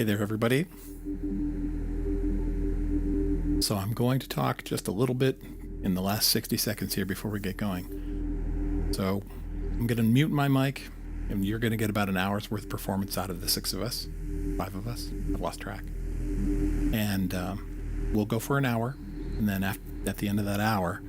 there, everybody. So I'm going to talk just a little bit in the last 60 seconds here before we get going. So I'm going to mute my mic, and you're going to get about an hour's worth of performance out of the 5 of us. I've lost track. And we'll go for an hour, and then at the end of that hour,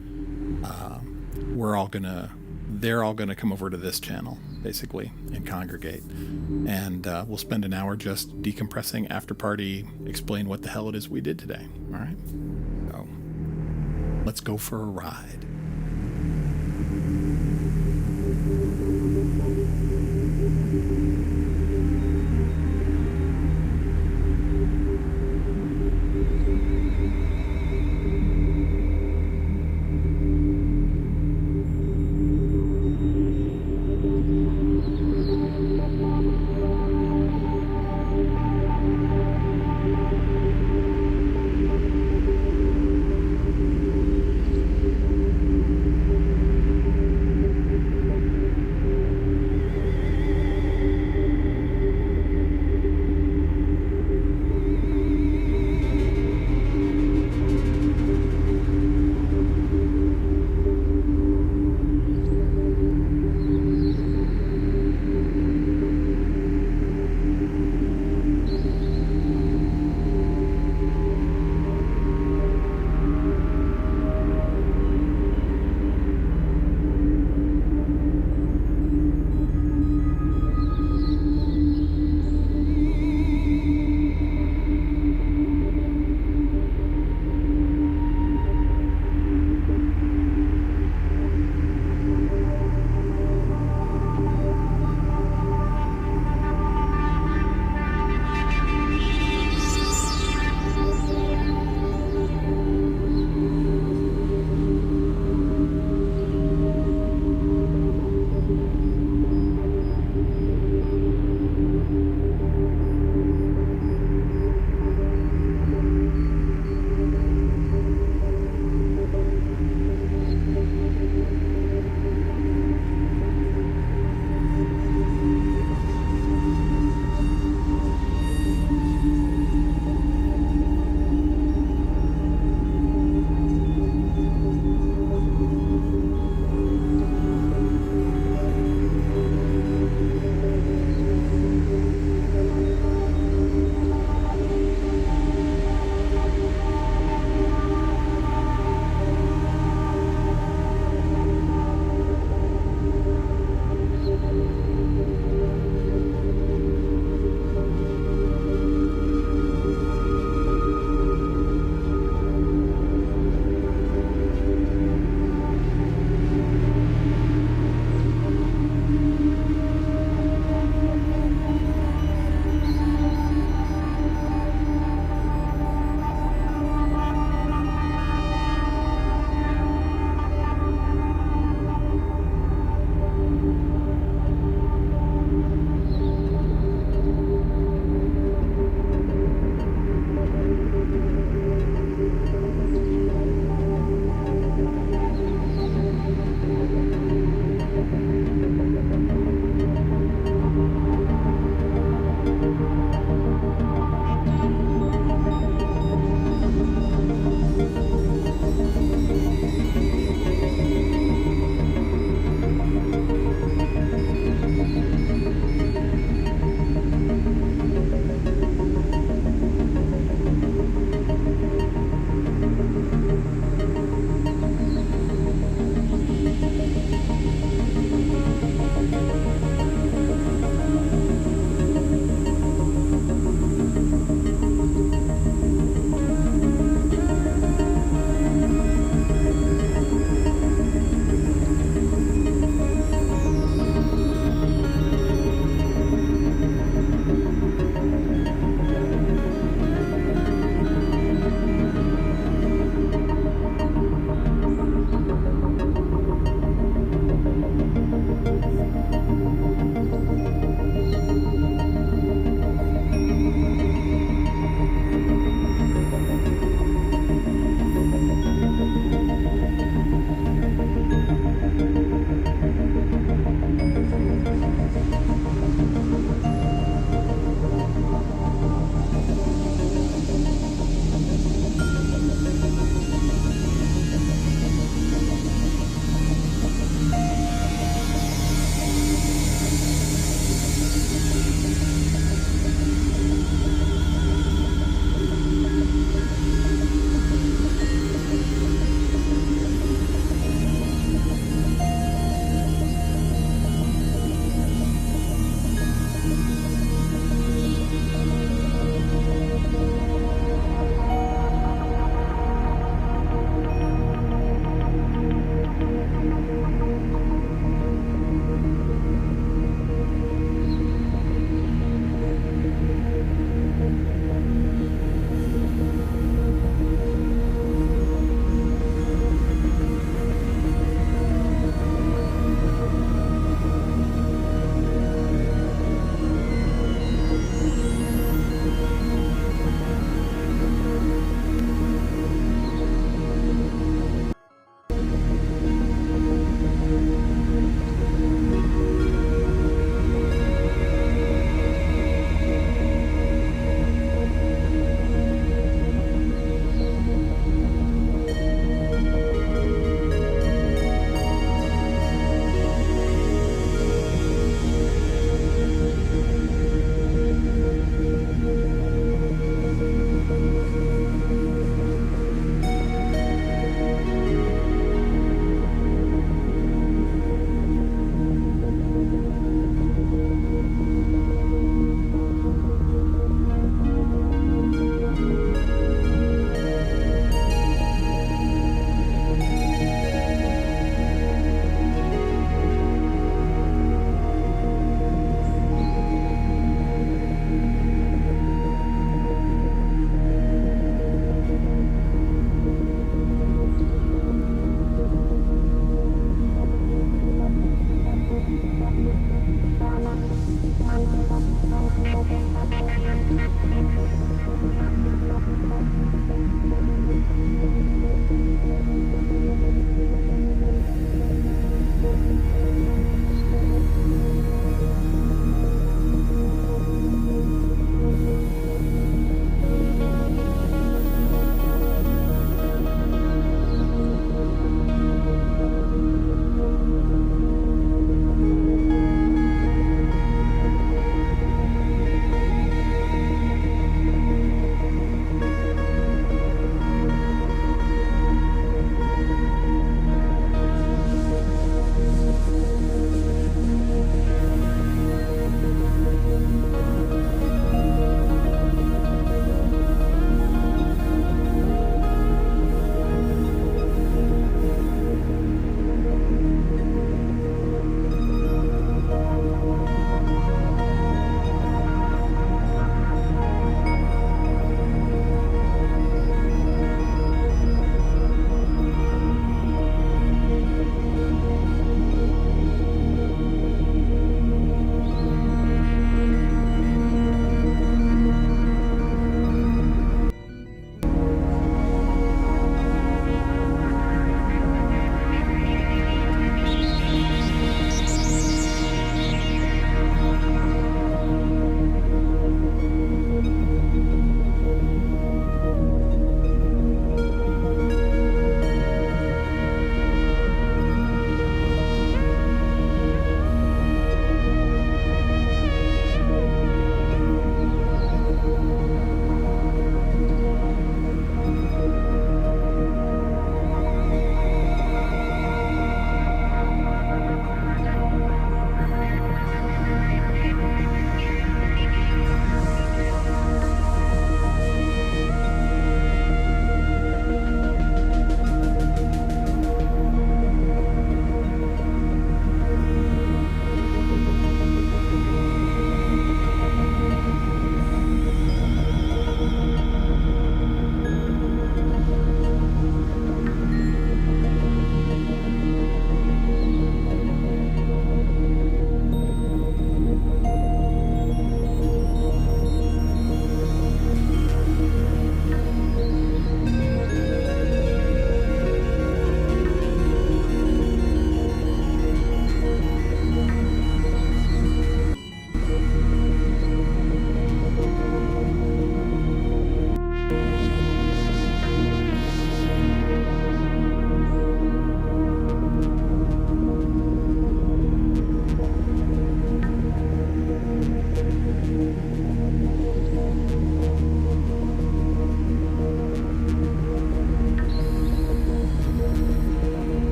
they're all gonna come over to this channel, basically, and congregate. And we'll spend an hour just decompressing, after party, explain what the hell it is we did today. All right? So let's go for a ride.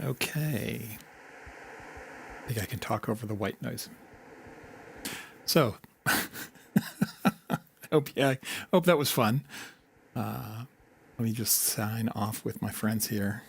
Okay. I think I can talk over the white noise. So, hope that was fun. Let me just sign off with my friends here.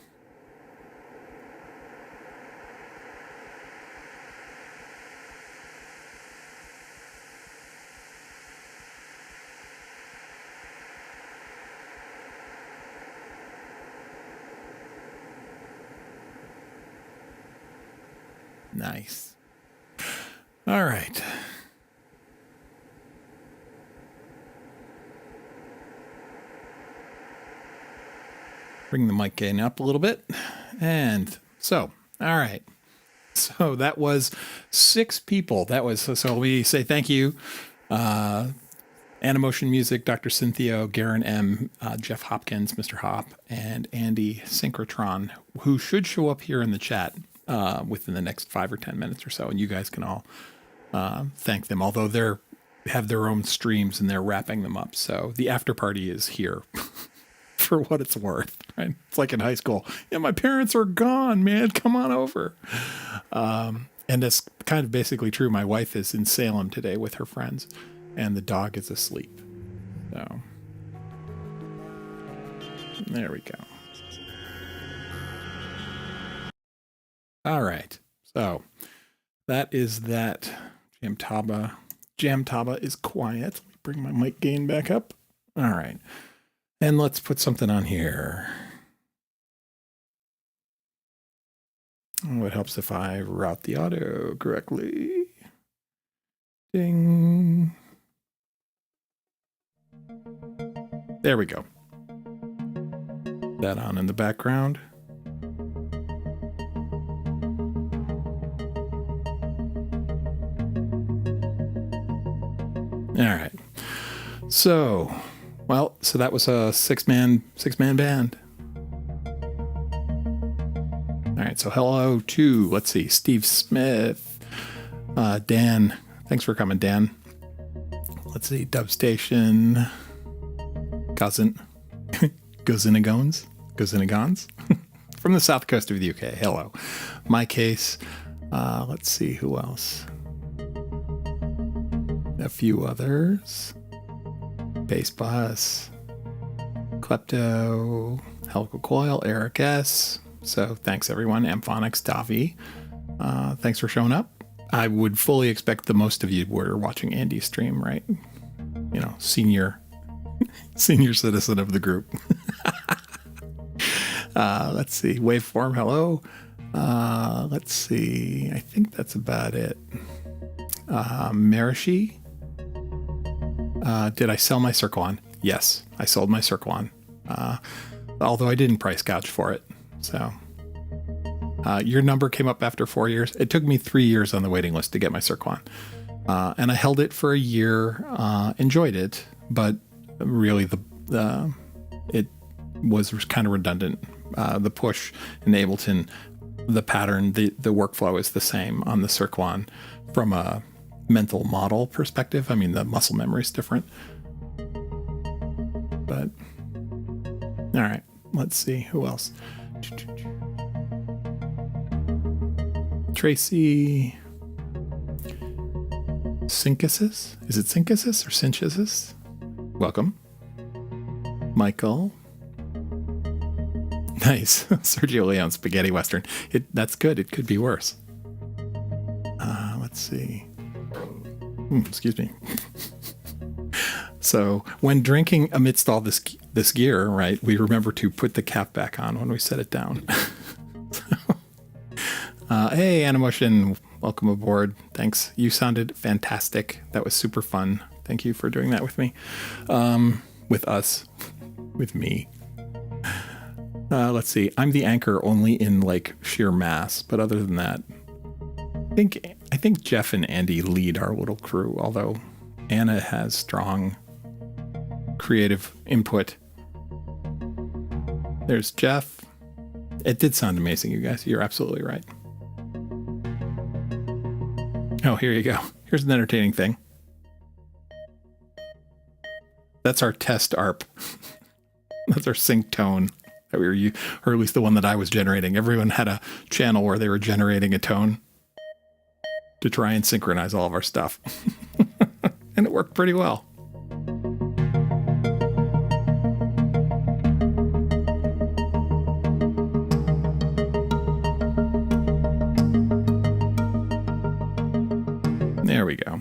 Nice. All right. Bring the mic gain up a little bit. And so, all right. So that was 6 people. That was, so we say thank you. AnnaMotion Music, Dr. Cynthia, GerenM, Jeff Hopkins, Mr. Hop, and Andy Synkrotron, who should show up here in the chat within the next 5 or 10 minutes or so. And you guys can all thank them, although they have their own streams and they're wrapping them up. So the after party is here for what it's worth, right? It's like in high school. Yeah, my parents are gone, man. Come on over. And that's kind of basically true. My wife is in Salem today with her friends, and the dog is asleep. So there we go. All right. So that is that. Jamtaba is quiet. Let me bring my mic gain back up. All right. And let's put something on here. Oh, it helps if I route the audio correctly. Ding. There we go. That on in the background. All right. So, well, so that was a six-man band. All right. So hello to, let's see, Steve Smith, Dan. Thanks for coming, Dan. Let's see, Dub Station, Gozinagons from the south coast of the UK. Hello. My Case. Let's see who else. A few others. Bass Bus, Klepto, Helical Coil, Eric S. So thanks everyone. Amphonics, Davi. Thanks for showing up. I would fully expect the most of you were watching Andy's stream, right? You know, senior citizen of the group. Let's see. Waveform, hello. Let's see. I think that's about it. Marishi. Did I sell my Circlon? Yes, I sold my Circlon. Although I didn't price gouge for it. So your number came up after 4 years. It took me 3 years on the waiting list to get my Circlon. And I held it for a year, enjoyed it, but really it was kind of redundant. The push in Ableton, the pattern, the workflow is the same on the Circlon from a mental model perspective. I mean, the muscle memory is different. But, all right, let's see who else. Tracy Synthesis? Is it Synthesis or Synthesis? Welcome. Michael. Nice. Sergio Leone, Spaghetti Western. That's good. It could be worse. Let's see. Excuse me. So when drinking amidst all this gear, right, we remember to put the cap back on when we set it down. Hey, AnnaMotion, welcome aboard. Thanks. You sounded fantastic. That was super fun. Thank you for doing that with me. With us. With me. Let's see. I'm the anchor only in like sheer mass, but other than that, I think Jeff and Andy lead our little crew, although Anna has strong creative input. There's Jeff. It did sound amazing, you guys. You're absolutely right. Oh, here you go. Here's an entertaining thing. That's our test ARP. That's our sync tone. Or at least the one that I was generating. Everyone had a channel where they were generating a tone to try and synchronize all of our stuff. And it worked pretty well. There we go.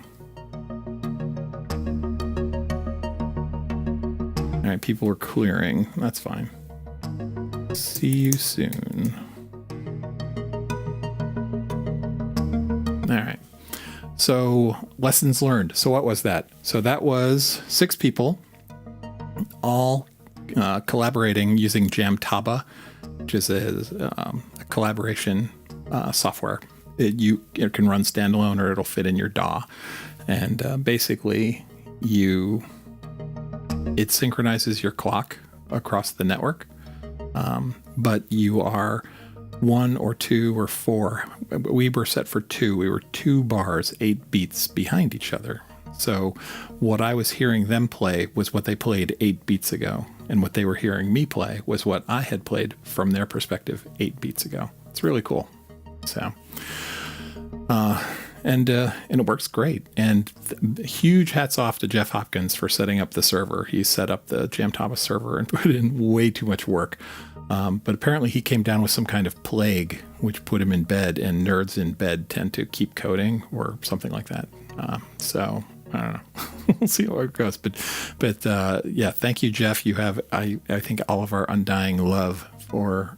All right, people were clearing. That's fine. See you soon. All right. So lessons learned. So what was that? So that was 6 people all collaborating using Jamtaba, which is a collaboration software. It can run standalone or it'll fit in your DAW. And basically it synchronizes your clock across the network. But you are 1 or 2 or 4. We were set for 2. We were 2 bars, 8 beats behind each other. So what I was hearing them play was what they played 8 beats ago. And what they were hearing me play was what I had played from their perspective 8 beats ago. It's really cool. So, and it works great. And huge hats off to Jeff Hopkins for setting up the server. He set up the Jamtaba server and put in way too much work. But apparently he came down with some kind of plague, which put him in bed, and nerds in bed tend to keep coding or something like that. So I don't know. We'll see how it goes. But yeah, thank you, Jeff. You have, I think, all of our undying love for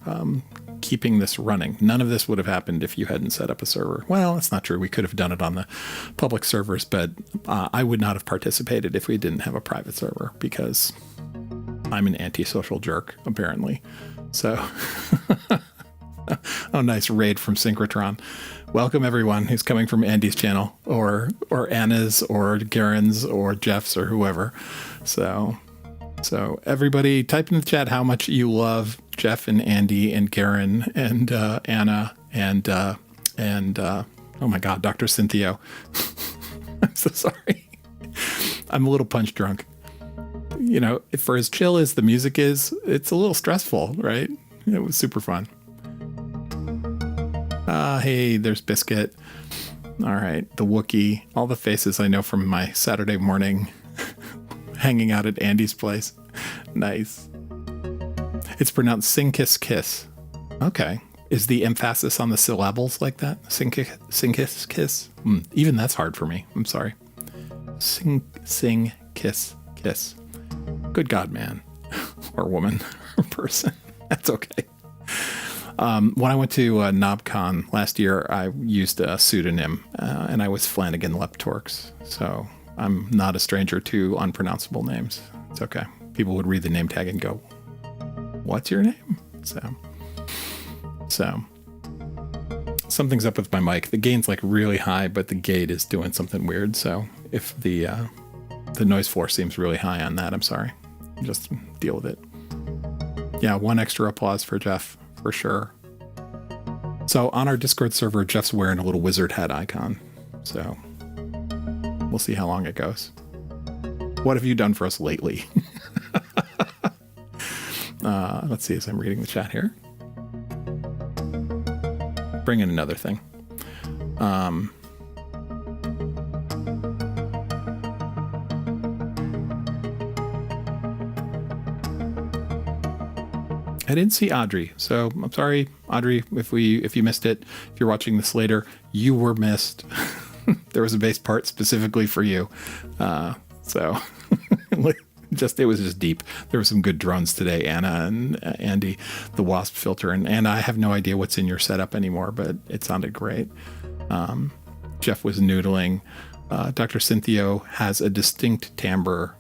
keeping this running. None of this would have happened if you hadn't set up a server. Well, that's not true. We could have done it on the public servers, but I would not have participated if we didn't have a private server because I'm an antisocial jerk, apparently. So, oh, nice raid from Synkrotron. Welcome everyone who's coming from Andy's channel or Anna's or GerenM's or Jeff's or whoever. So everybody type in the chat how much you love Jeff and Andy and GerenM and Anna and oh my God, Dr. Cynthia. I'm so sorry. I'm a little punch drunk. You know, for as chill as the music is, it's a little stressful, right? It was super fun. Hey, there's Biscuit. All right, the Wookiee. All the faces I know from my Saturday morning hanging out at Andy's place. Nice. It's pronounced sing kiss kiss. Okay. Is the emphasis on the syllables like that? Sing kiss kiss? Even that's hard for me. I'm sorry. Sing kiss kiss. Good God, man. Or woman. Or person. That's okay. When I went to NobCon last year, I used a pseudonym, and I was Flanagan Leptorx. So I'm not a stranger to unpronounceable names. It's okay. People would read the name tag and go, "What's your name?" So something's up with my mic. The gain's like really high, but the gate is doing something weird. So if the noise floor seems really high on that, I'm sorry. Just deal with it. Yeah, 1 extra applause for Jeff, for sure. So on our Discord server, Jeff's wearing a little wizard hat icon. So we'll see how long it goes. What have you done for us lately? Let's see as I'm reading the chat here. Bring in another thing. I didn't see Audrey, so I'm sorry, Audrey, if you missed it. If you're watching this later, you were missed. There was a bass part specifically for you. So it was just deep. There were some good drones today, Anna and Andy, the Wasp filter, and I have no idea what's in your setup anymore, but it sounded great. Jeff was noodling. Dr. Cynthia has a distinct timbre.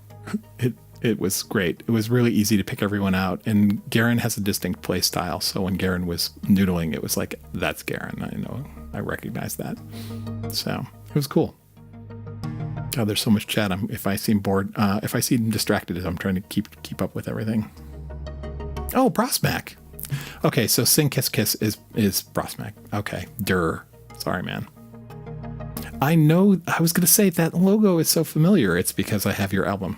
It was great. It was really easy to pick everyone out. And GerenM has a distinct play style. So when GerenM was noodling, it was like, that's GerenM. I know. I recognize that. So it was cool. God, there's so much chat. If I seem bored, if I seem distracted, I'm trying to keep up with everything. Oh, Brosmac. Okay, so Sing Kiss Kiss is Brosmac. Okay, sorry, man. I know. I was going to say that logo is so familiar. It's because I have your album.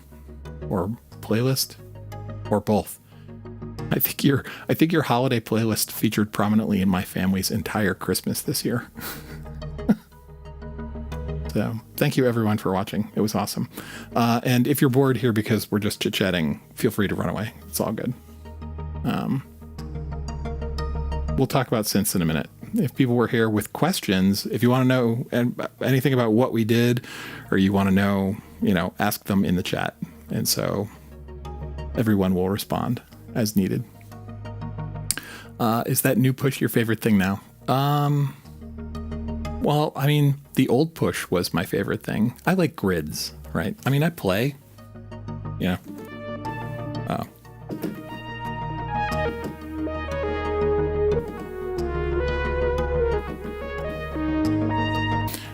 Or playlist, or both. I think your holiday playlist featured prominently in my family's entire Christmas this year. So thank you everyone for watching. It was awesome. And if you're bored here because we're just chit-chatting, feel free to run away. It's all good. We'll talk about synths in a minute. If people were here with questions, if you want to know anything about what we did, or you want to know, ask them in the chat. And so everyone will respond as needed. Is that new push your favorite thing now? Well, I mean, the old push was my favorite thing. I like grids, right? I mean, I play. Yeah. Oh.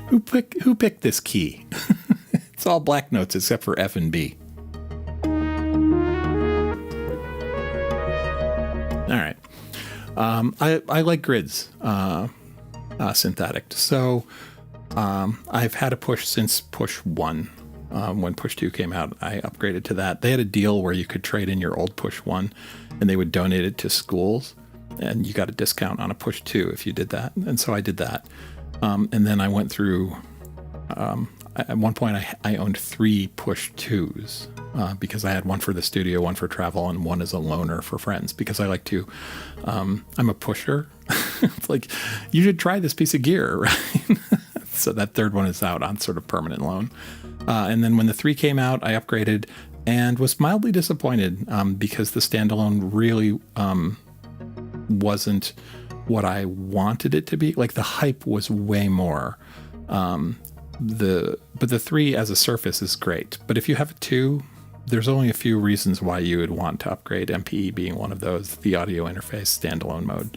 Who picked this key? It's all black notes except for F and B. All right. I like grids, Synth Addict. So I've had a push since push 1. When push 2 came out, I upgraded to that. They had a deal where you could trade in your old push 1 and they would donate it to schools, and you got a discount on a push 2 if you did that. And so I did that. And then I went through, at one point I owned 3 push 2s because I had one for the studio, one for travel, and one as a loaner for friends, because I like to, I'm a pusher. It's like, you should try this piece of gear, right? So that third one is out on sort of permanent loan. And then when the 3 came out, I upgraded and was mildly disappointed because the standalone really wasn't what I wanted it to be. Like, the hype was way more. But the 3 as a surface is great. But if you have a 2, there's only a few reasons why you would want to upgrade, MPE being one of those, the audio interface standalone mode.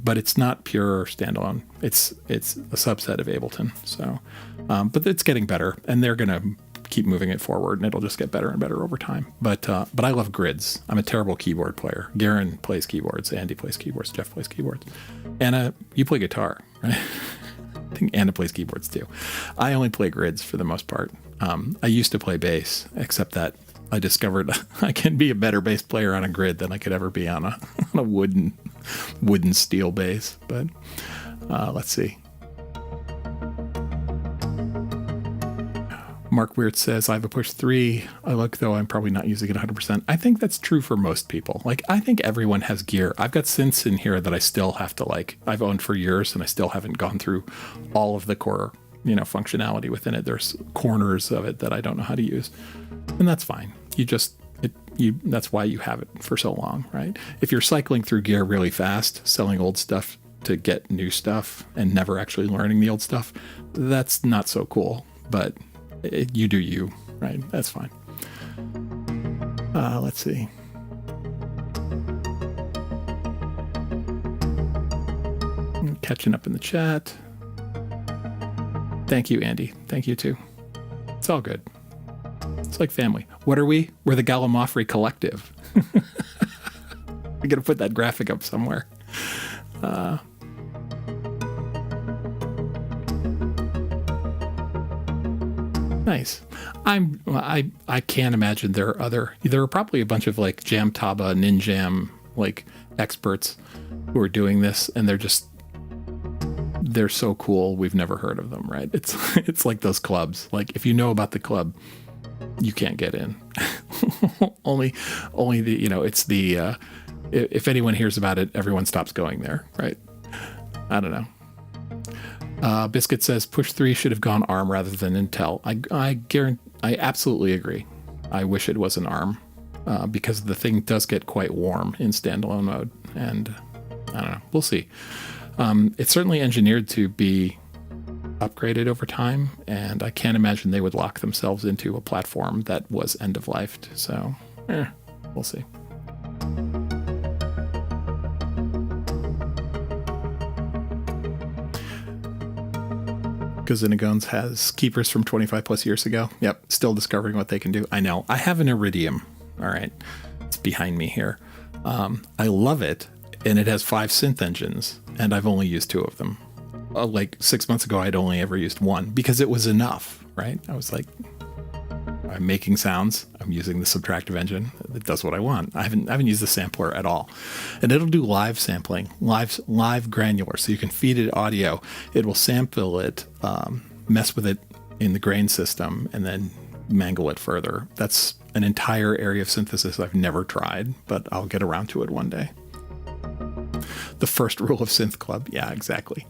But it's not pure standalone. It's a subset of Ableton. So, but it's getting better, and they're going to keep moving it forward, and it'll just get better and better over time. But I love grids. I'm a terrible keyboard player. GerenM plays keyboards. Andy plays keyboards. Jeff plays keyboards. Anna, you play guitar, right? I think Anna plays keyboards too. I only play grids for the most part. I used to play bass, except that I discovered I can be a better bass player on a grid than I could ever be on a wooden steel bass. But let's see. Mark Weird says, I have a push 3. I look, though I'm probably not using it 100%. I think that's true for most people. Like, I think everyone has gear. I've got synths in here that I still have to I've owned for years, and I still haven't gone through all of the core, functionality within it. There's corners of it that I don't know how to use, and that's fine. That's why you have it for so long, right? If you're cycling through gear really fast, selling old stuff to get new stuff and never actually learning the old stuff, that's not so cool. But you do you, right? That's fine. Let's see. I'm catching up in the chat. Thank you, Andy. Thank you too. It's all good. It's like family. What are we? We're the Gallimaufry Collective. I gotta put that graphic up somewhere. Nice. I can't imagine there are probably a bunch of Jamtaba, Ninjam experts who are doing this, and they're so cool. We've never heard of them, right? It's like those clubs. Like, if you know about the club, you can't get in. only the it's the if anyone hears about it, everyone stops going there, right? I don't know. Biscuit says push 3 should have gone ARM rather than Intel. I absolutely agree. I wish it was an ARM because the thing does get quite warm in standalone mode, and I don't know. We'll see. It's certainly engineered to be upgraded over time, and I can't imagine they would lock themselves into a platform that was end-of-lifed. So, we'll see. Gazinagons has keepers from 25 plus years ago. Yep, still discovering what they can do. I know. I have an Iridium. All right, it's behind me here. I love it, and it has 5 synth engines, and I've only used 2 of them. 6 months ago, I'd only ever used 1 because it was enough, right? I was like, I'm making sounds. I'm using the subtractive engine. It does what I want. I haven't used the sampler at all. And it'll do live sampling, live granular. So you can feed it audio. It will sample it, mess with it in the grain system, and then mangle it further. That's an entire area of synthesis I've never tried, but I'll get around to it one day. The first rule of Synth Club. Yeah, exactly.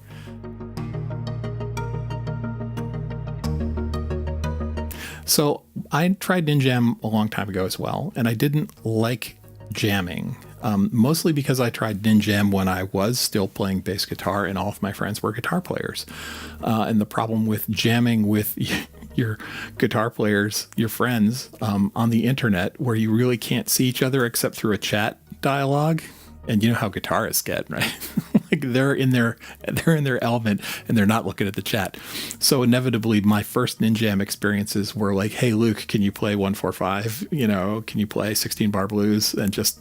So I tried Ninjam a long time ago as well, and I didn't like jamming, mostly because I tried Ninjam when I was still playing bass guitar and all of my friends were guitar players. And the problem with jamming with your guitar players, your friends, on the internet where you really can't see each other except through a chat dialogue. And you know how guitarists get, right? Like they're in their element and they're not looking at the chat. So inevitably my first Ninjam experiences were like, hey Luke, can you play 145? You know, can you play 16 bar blues and just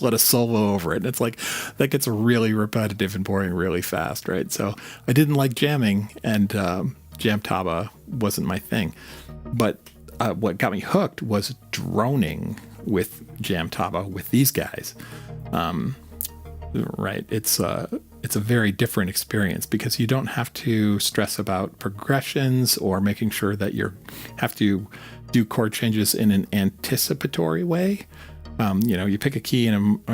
let us solo over it? And it's like that gets really repetitive and boring really fast, right? So I didn't like jamming, and Jamtaba wasn't my thing. But what got me hooked was droning with Jamtaba with these guys. Right. It's a very different experience because you don't have to stress about progressions or making sure that you have to do chord changes in an anticipatory way. You pick a key and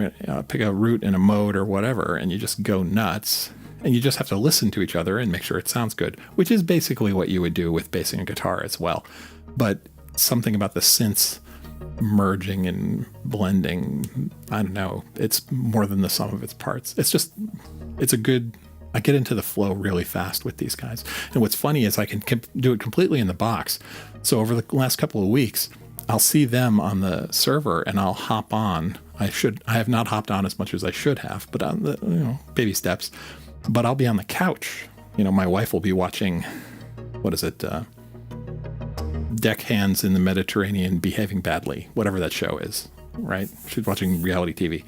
pick a root in a mode or whatever, and you just go nuts. And you just have to listen to each other and make sure it sounds good, which is basically what you would do with bass and guitar as well. But something about the synths merging and blending, I don't know, it's more than the sum of its parts. I get into the flow really fast with these guys. And what's funny is I can do it completely in the box. So over the last couple of weeks, I'll see them on the server and I'll hop on. I have not hopped on as much as I should have, but on the, baby steps. But I'll be on the couch. My wife will be watching, Deckhands in the Mediterranean Behaving Badly, whatever that show is, right? She's watching reality TV.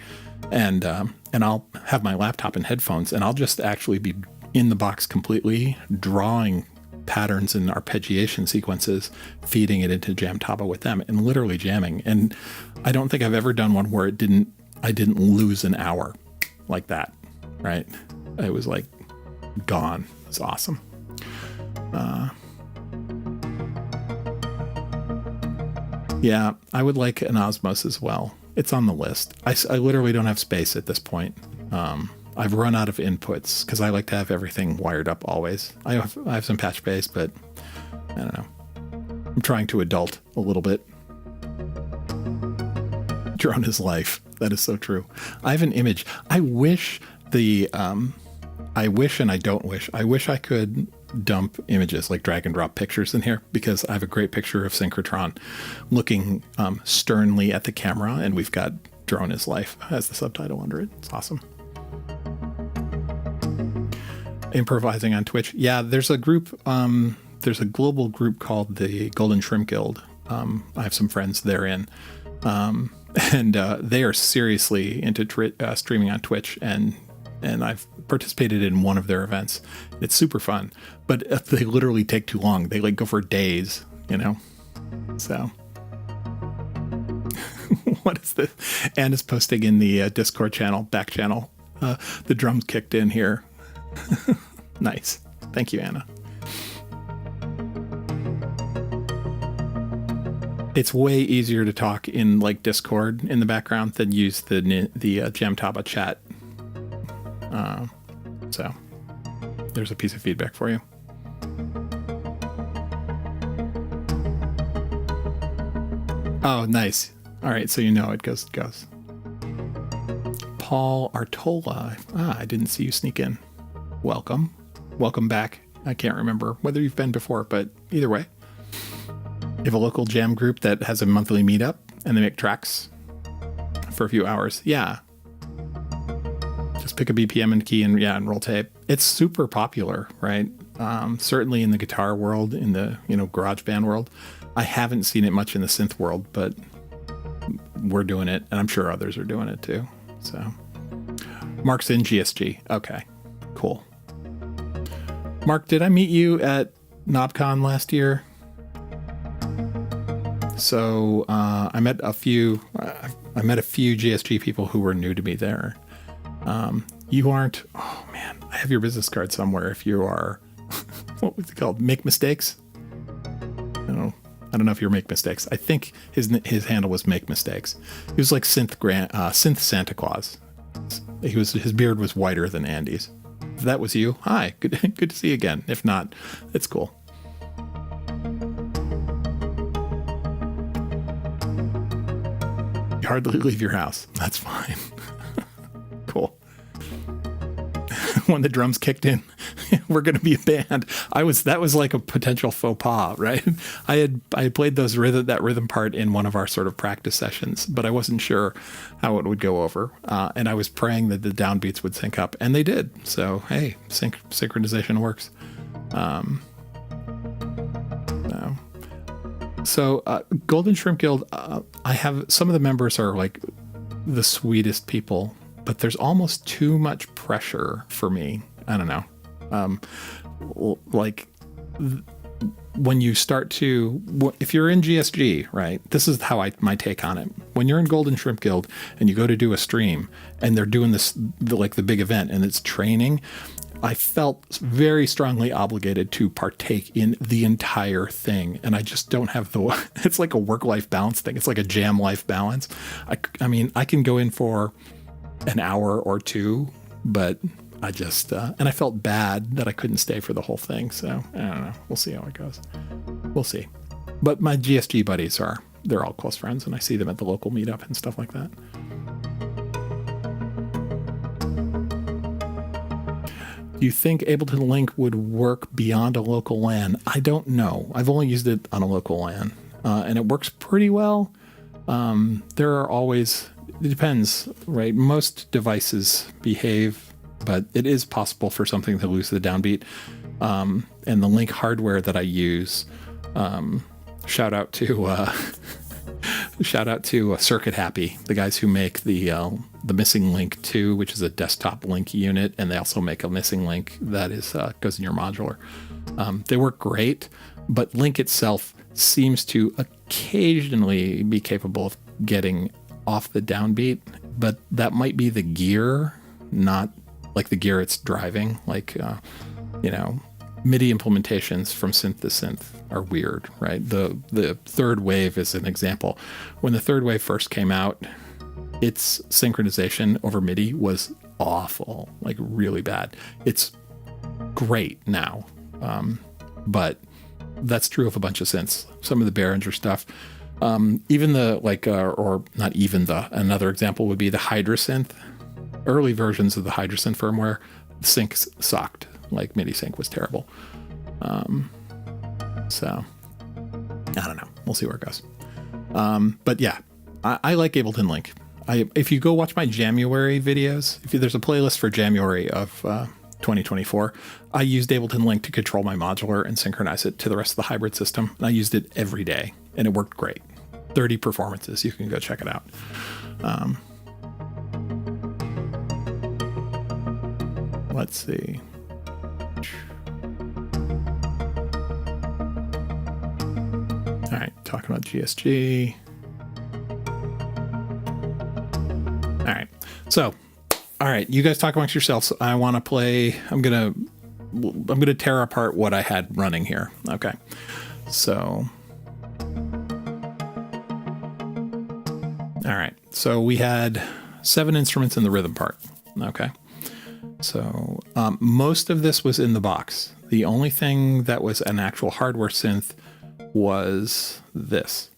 And I'll have my laptop and headphones, and I'll just actually be in the box completely, drawing patterns and arpeggiation sequences, feeding it into Jamtaba with them, and literally jamming. And I don't think I've ever done one where I didn't lose an hour like that, right? It was like gone. It's awesome. Yeah, I would like an Osmos as well. It's on the list. I literally don't have space at this point. I've run out of inputs because I like to have everything wired up always. I have some patch bass, but I don't know. I'm trying to adult a little bit. Drone is life. That is so true. I have an image. I wish and I don't wish. I wish I could dump images, like drag and drop pictures in here, because I have a great picture of Synkrotron looking sternly at the camera, and we've got Drone is Life as the subtitle under it. It's awesome. Improvising on Twitch. Yeah, there's a group, there's a global group called the Golden Shrimp Guild. I have some friends therein. And they are seriously into streaming on Twitch, and I've participated in one of their events. It's super fun, but they literally take too long. They go for days, So, what is this? Anna's posting in the Discord channel, back channel. The drums kicked in here. Nice. Thank you, Anna. It's way easier to talk in Discord in the background than use the Jamtaba chat. So there's a piece of feedback for you. Oh, nice. All right, so it goes. Paul Artola. I didn't see you sneak in. Welcome back. I can't remember whether you've been before, but either way. You have a local jam group that has a monthly meetup and they make tracks for a few hours. Yeah. Just pick a BPM and key and roll tape. It's super popular, right? Certainly in the guitar world, in the, garage band world. I haven't seen it much in the synth world, but we're doing it, and I'm sure others are doing it too. So Mark's in GSG. Okay, cool. Mark, did I meet you at KnobCon last year? So I met a few GSG people who were new to me there. You aren't. Oh man, I have your business card somewhere. If you are, what was it called? Make mistakes. I don't know if you make mistakes. I think his handle was Make Mistakes. He was like Synth Santa Claus. His beard was whiter than Andy's. If that was you, hi, good to see you again. If not, it's cool. You hardly leave your house. That's fine. Cool. When the drums kicked in, we're going to be a band. That was like a potential faux pas, right? I had played that rhythm part in one of our sort of practice sessions, but I wasn't sure how it would go over. And I was praying that the downbeats would sync up, and they did. So, hey, synchronization works. So Golden Shrimp Guild, I have some of the members are like the sweetest people, but there's almost too much pressure for me. I don't know. When you start to, if you're in GSG, right, this is how my take on it. When you're in Golden Shrimp Guild and you go to do a stream and they're doing the big event and it's training, I felt very strongly obligated to partake in the entire thing. And I just don't have it's like a work-life balance thing. It's like a jam life balance. I mean, I can go in for an hour or two, but I just, and I felt bad that I couldn't stay for the whole thing. So I don't know. We'll see how it goes. We'll see. But my GSG buddies they're all close friends, and I see them at the local meetup and stuff like that. Do you think Ableton Link would work beyond a local LAN? I don't know. I've only used it on a local LAN, and it works pretty well. There are always, it depends, right? Most devices behave, but it is possible for something to lose the downbeat. And the Link hardware that I use, shout out to Circuit Happy, the guys who make the Missing Link 2, which is a desktop link unit, and they also make a Missing Link that goes in your modular. They work great, but Link itself seems to occasionally be capable of getting off the downbeat, but that might be the gear, not like the gear it's driving. Like, MIDI implementations from synth to synth are weird, right? The third wave is an example. When the third wave first came out, its synchronization over MIDI was awful, like really bad. It's great now, but that's true of a bunch of synths. Some of the Behringer stuff, even another example would be the Hydra synth. Early versions of the Hydra synth firmware, the syncs sucked. Like MIDI sync was terrible. So I don't know. We'll see where it goes. But yeah, I like Ableton Link. If you go watch my January videos, there's a playlist for January of 2024, I used Ableton Link to control my modular and synchronize it to the rest of the hybrid system. And I used it every day, and it worked great. 30 performances. You can go check it out. Let's see. All right, talking about GSG. All right, you guys talk amongst yourselves. I want to play. I'm gonna tear apart what I had running here. Okay, so all right, so we had 7 instruments in the rhythm part. Okay, so most of this was in the box. The only thing that was an actual hardware synth was this.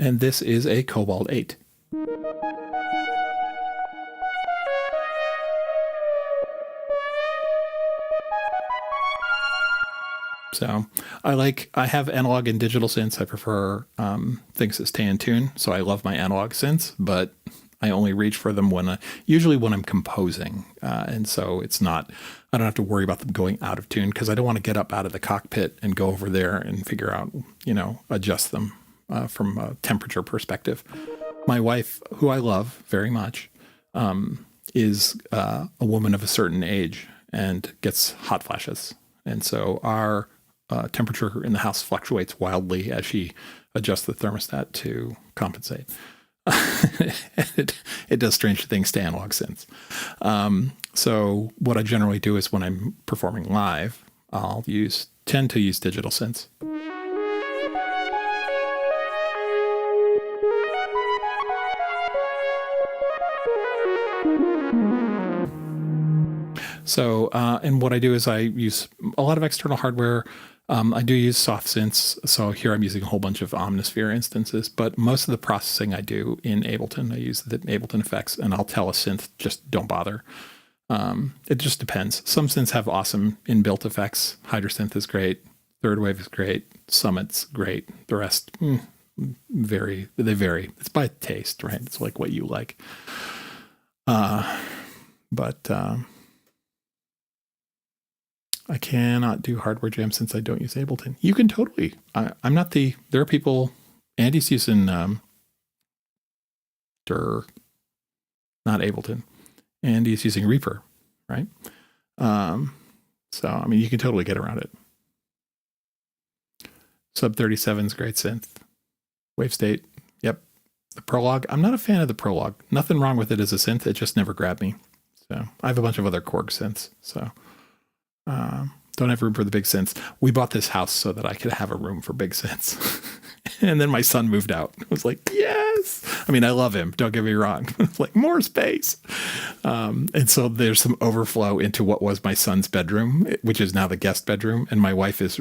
And this is a Cobalt 8. So I have analog and digital synths. I prefer things that stay in tune. So I love my analog synths, but I only reach for them usually when I'm composing. And so I don't have to worry about them going out of tune because I don't want to get up out of the cockpit and go over there and figure out, adjust them. from a temperature perspective. My wife, who I love very much, is a woman of a certain age and gets hot flashes. And so our temperature in the house fluctuates wildly as she adjusts the thermostat to compensate. It does strange things to analog synths. So what I generally do is when I'm performing live, I'll tend to use digital synths. So, and what I do is I use a lot of external hardware. I do use soft synths. So here I'm using a whole bunch of Omnisphere instances, but most of the processing I do in Ableton. I use the Ableton effects, and I'll tell a synth, just don't bother. It just depends. Some synths have awesome inbuilt effects. Hydrosynth is great. Third Wave is great. Summit's great. The rest, they vary. It's by taste, right? It's like what you like. But I cannot do hardware jam since I don't use Ableton. You can totally. I'm not there are people, Andy's using not Ableton. Andy's using Reaper, right? So, I mean, you can totally get around it. Sub 37 is great synth. Wave State, yep. The Prologue, I'm not a fan of the Prologue. Nothing wrong with it as a synth. It just never grabbed me. So I have a bunch of other Korg synths. So don't have room for the big synths. We bought this house so that I could have a room for big synths. And then my son moved out. I was like, yes. I mean, I love him. Don't get me wrong. It's like more space. And so there's some overflow into what was my son's bedroom, which is now the guest bedroom. And my wife is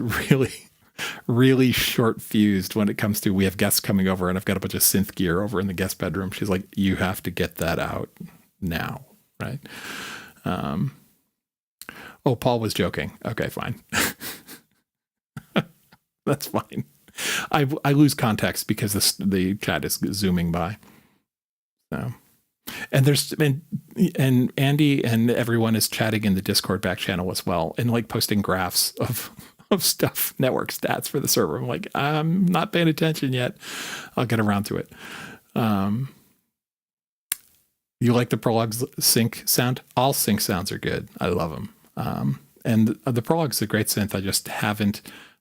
really short fused when it comes to, we have guests coming over and I've got a bunch of synth gear over in the guest bedroom. She's like, you have to get that out now. Right. Oh, Paul was joking. Okay, fine. That's fine. I lose context because the chat is zooming by. So, and Andy and everyone is chatting in the Discord back channel as well, and like posting graphs of stuff, network stats for the server. I'm like, I'm not paying attention yet. I'll get around to it. You like the Prologue's sync sound? All sync sounds are good. I love them. And the Prologue's a great synth.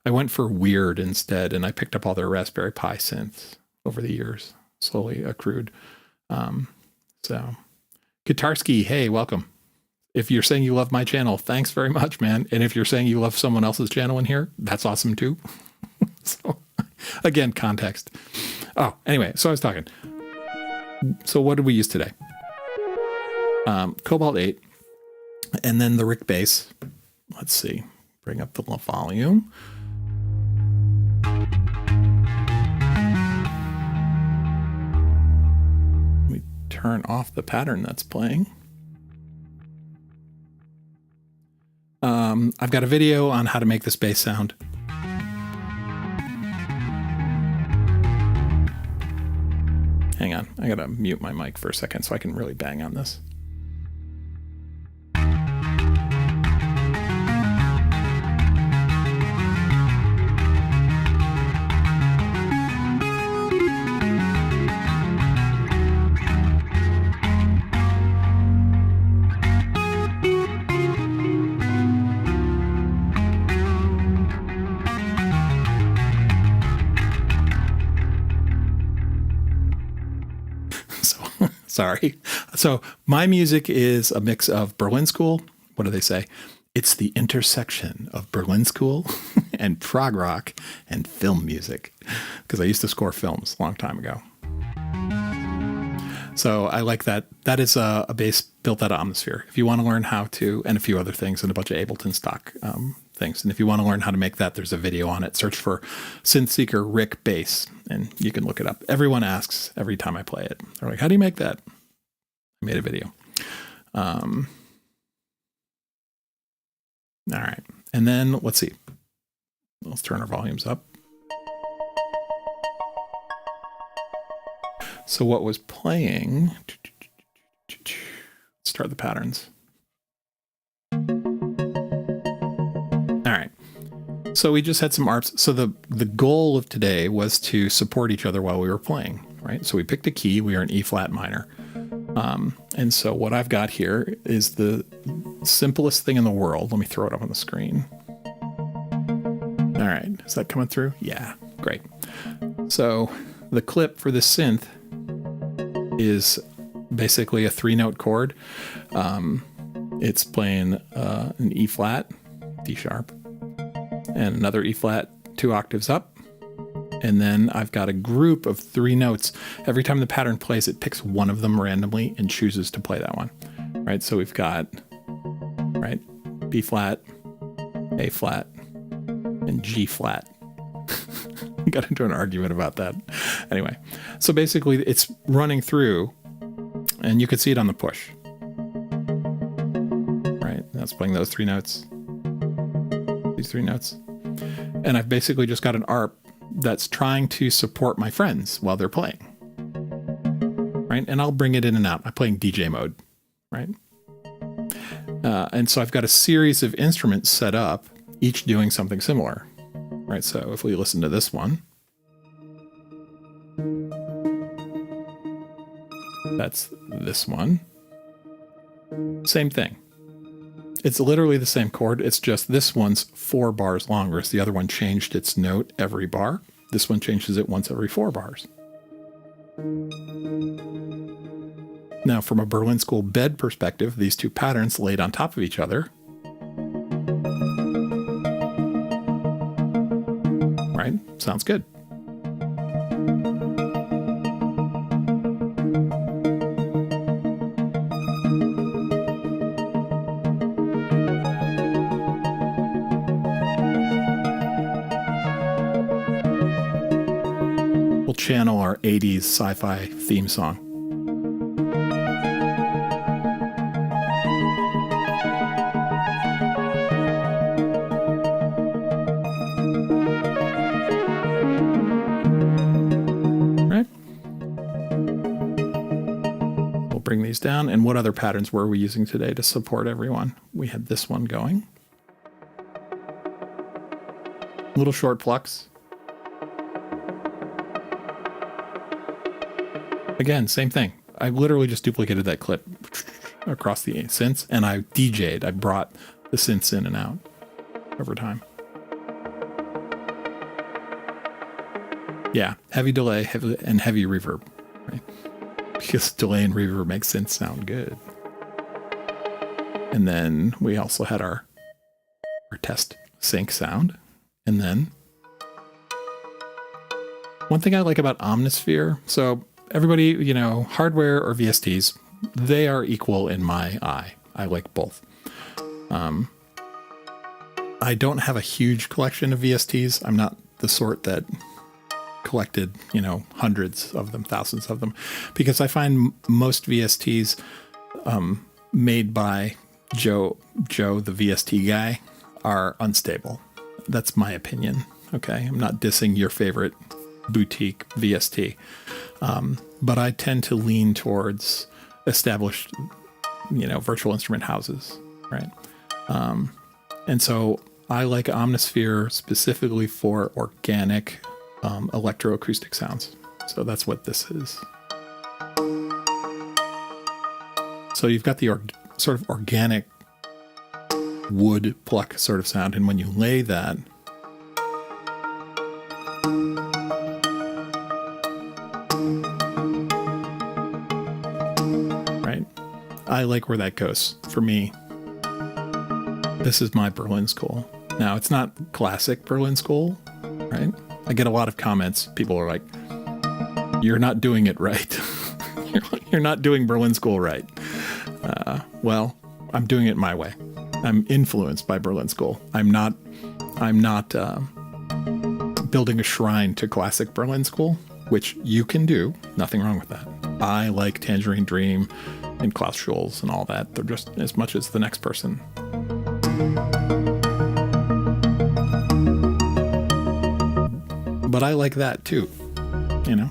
I went for weird instead, and I picked up all their Raspberry Pi synths over the years, slowly accrued. So Guitarski, hey, welcome. If you're saying you love my channel, thanks very much, man. And if you're saying you love someone else's channel in here, that's awesome too. So again, context. Oh, anyway, so I was talking. So what did we use today? Cobalt 8. And then the Rick bass. Let's see. Bring up the volume. Let me turn off the pattern that's playing. I've got a video on how to make this bass sound. Hang on. I gotta mute my mic for a second so I can really bang on this. Sorry. So my music is a mix of Berlin School. What do they say? It's the intersection of Berlin School and prog rock and film music, because I used to score films a long time ago. So I like that. That is a bass built out of Omnisphere. If you want to learn how to, and a few other things and a bunch of Ableton stock things. And if you want to learn how to make that, there's a video on it. Search for Synth Seeker Rick bass and you can look it up. Everyone asks every time I play it. They're like, how do you make that? I made a video. All right. And then let's see. Let's turn our volumes up. So what was playing, let's start the patterns. All right. So we just had some ARPs. So the goal of today was to support each other while we were playing, right? So we picked a key. We are an E flat minor. And so what I've got here is the simplest thing in the world. Let me throw it up on the screen. All right. Is that coming through? Yeah. Great. So the clip for this synth is basically a 3-note chord. It's playing an E flat, D sharp, and another E flat 2 octaves up. And then I've got a group of 3 notes. Every time the pattern plays, it picks one of them randomly and chooses to play that one. Right? So we've got, right, B flat, A flat, and G flat. Got into an argument about that. Anyway, so basically it's running through, and you could see it on the push. Right? That's playing those 3 notes. These 3 notes. And I've basically just got an ARP that's trying to support my friends while they're playing. Right? And I'll bring it in and out. I'm playing DJ mode. Right? And so I've got a series of instruments set up, each doing something similar. Right? So if we listen to this one, that's this one. Same thing. It's literally the same chord. It's just this one's 4 bars long, whereas the other one changed its note every bar. This one changes it once every 4 bars. Now, from a Berlin School bed perspective, these 2 patterns laid on top of each other. Right? Sounds good. We'll channel our 80s sci-fi theme song. Right? We'll bring these down. And what other patterns were we using today to support everyone? We had this one going. Little short plucks. Again, same thing. I literally just duplicated that clip across the synths, and I DJ'd. I brought the synths in and out over time. Yeah, heavy delay, heavy reverb, right? Because delay and reverb make synths sound good. And then we also had our test sync sound. And then one thing I like about Omnisphere, so everybody, you know, hardware or VSTs, they are equal in my eye. I like both. I don't have a huge collection of VSTs. I'm not the sort that collected, you know, hundreds of them, thousands of them, because I find most VSTs made by Joe, the VST guy, are unstable. That's my opinion. Okay. I'm not dissing your favorite boutique VST. But I tend to lean towards established, you know, virtual instrument houses, right? And so I like Omnisphere specifically for organic electroacoustic sounds. So that's what this is. So you've got the sort of organic wood pluck sort of sound, and when you lay that, I like where that goes. For me, this is my Berlin School. Now, it's not classic Berlin School, right? I get a lot of comments. People are like, you're not doing it right. You're not doing Berlin School right. Well, I'm doing it my way. I'm influenced by Berlin School. I'm not building a shrine to classic Berlin School, which you can do. Nothing wrong with that. I like Tangerine Dream and Klaus Schulze and all that. They're just as much as the next person. But I like that too, you know?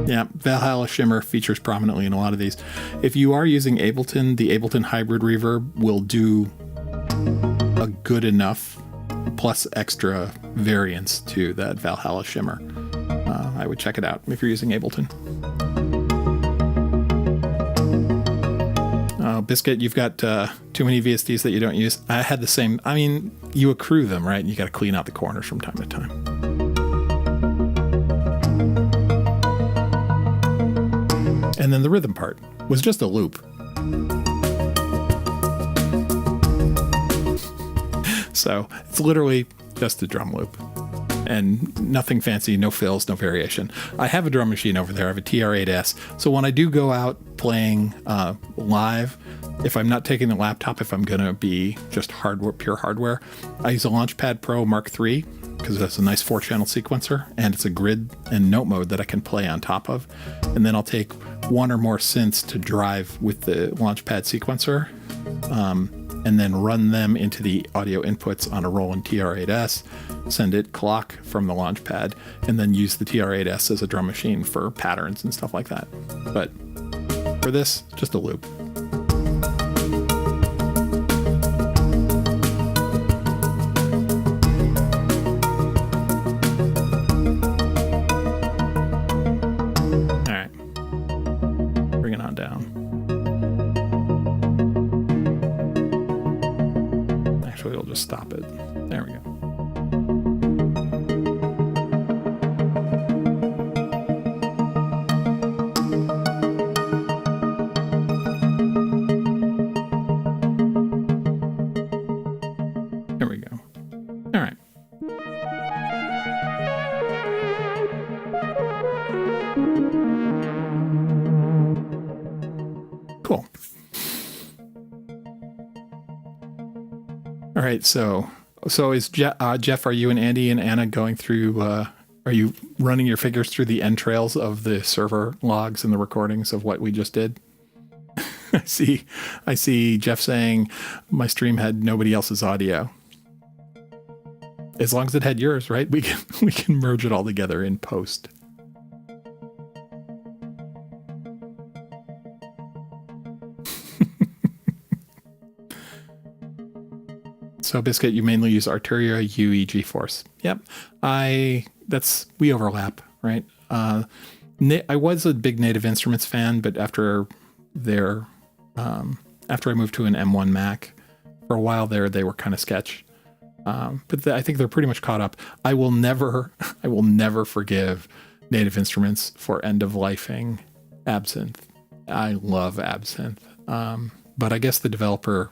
Yeah, Yeah, Valhalla Shimmer features prominently in a lot of these. If you are using Ableton, the Ableton Hybrid Reverb will do a good enough plus extra variance to that Valhalla Shimmer. I would check it out if you're using Ableton. Biscuit, you've got too many VSTs that you don't use. I had the same. I mean, you accrue them, right? You got to clean out the corners from time to time. And then the rhythm part was just a loop. So it's literally just a drum loop. And nothing fancy, no fills, no variation. I have a drum machine over there. I have a TR-8S. So when I do go out playing live, if I'm not taking the laptop, if I'm going to be just hardware, pure hardware, I use a Launchpad Pro Mark III because that's a nice 4-channel sequencer, and it's a grid and note mode that I can play on top of. And then I'll take one or more synths to drive with the Launchpad sequencer, and then run them into the audio inputs on a Roland TR-8S, send it clock from the Launchpad, and then use the TR-8S as a drum machine for patterns and stuff like that. But for this, just a loop. All right, bring it on down. Actually, we'll just stop it. There we go. There we go. All right. Cool. All right, so is Jeff, are you and Andy and Anna going through, are you running your fingers through the entrails of the server logs and the recordings of what we just did? I see Jeff saying my stream had nobody else's audio. As long as it had yours, right? We can merge it all together in post. So Biscuit, you mainly use Arturia, UE, GeForce. Yep. We overlap, right? I was a big Native Instruments fan, but after I moved to an M1 Mac, for a while there, they were kind of sketch. But I think they're pretty much caught up. I will never forgive Native Instruments for end-of-lifing Absinthe. I love Absinthe. But I guess the developer,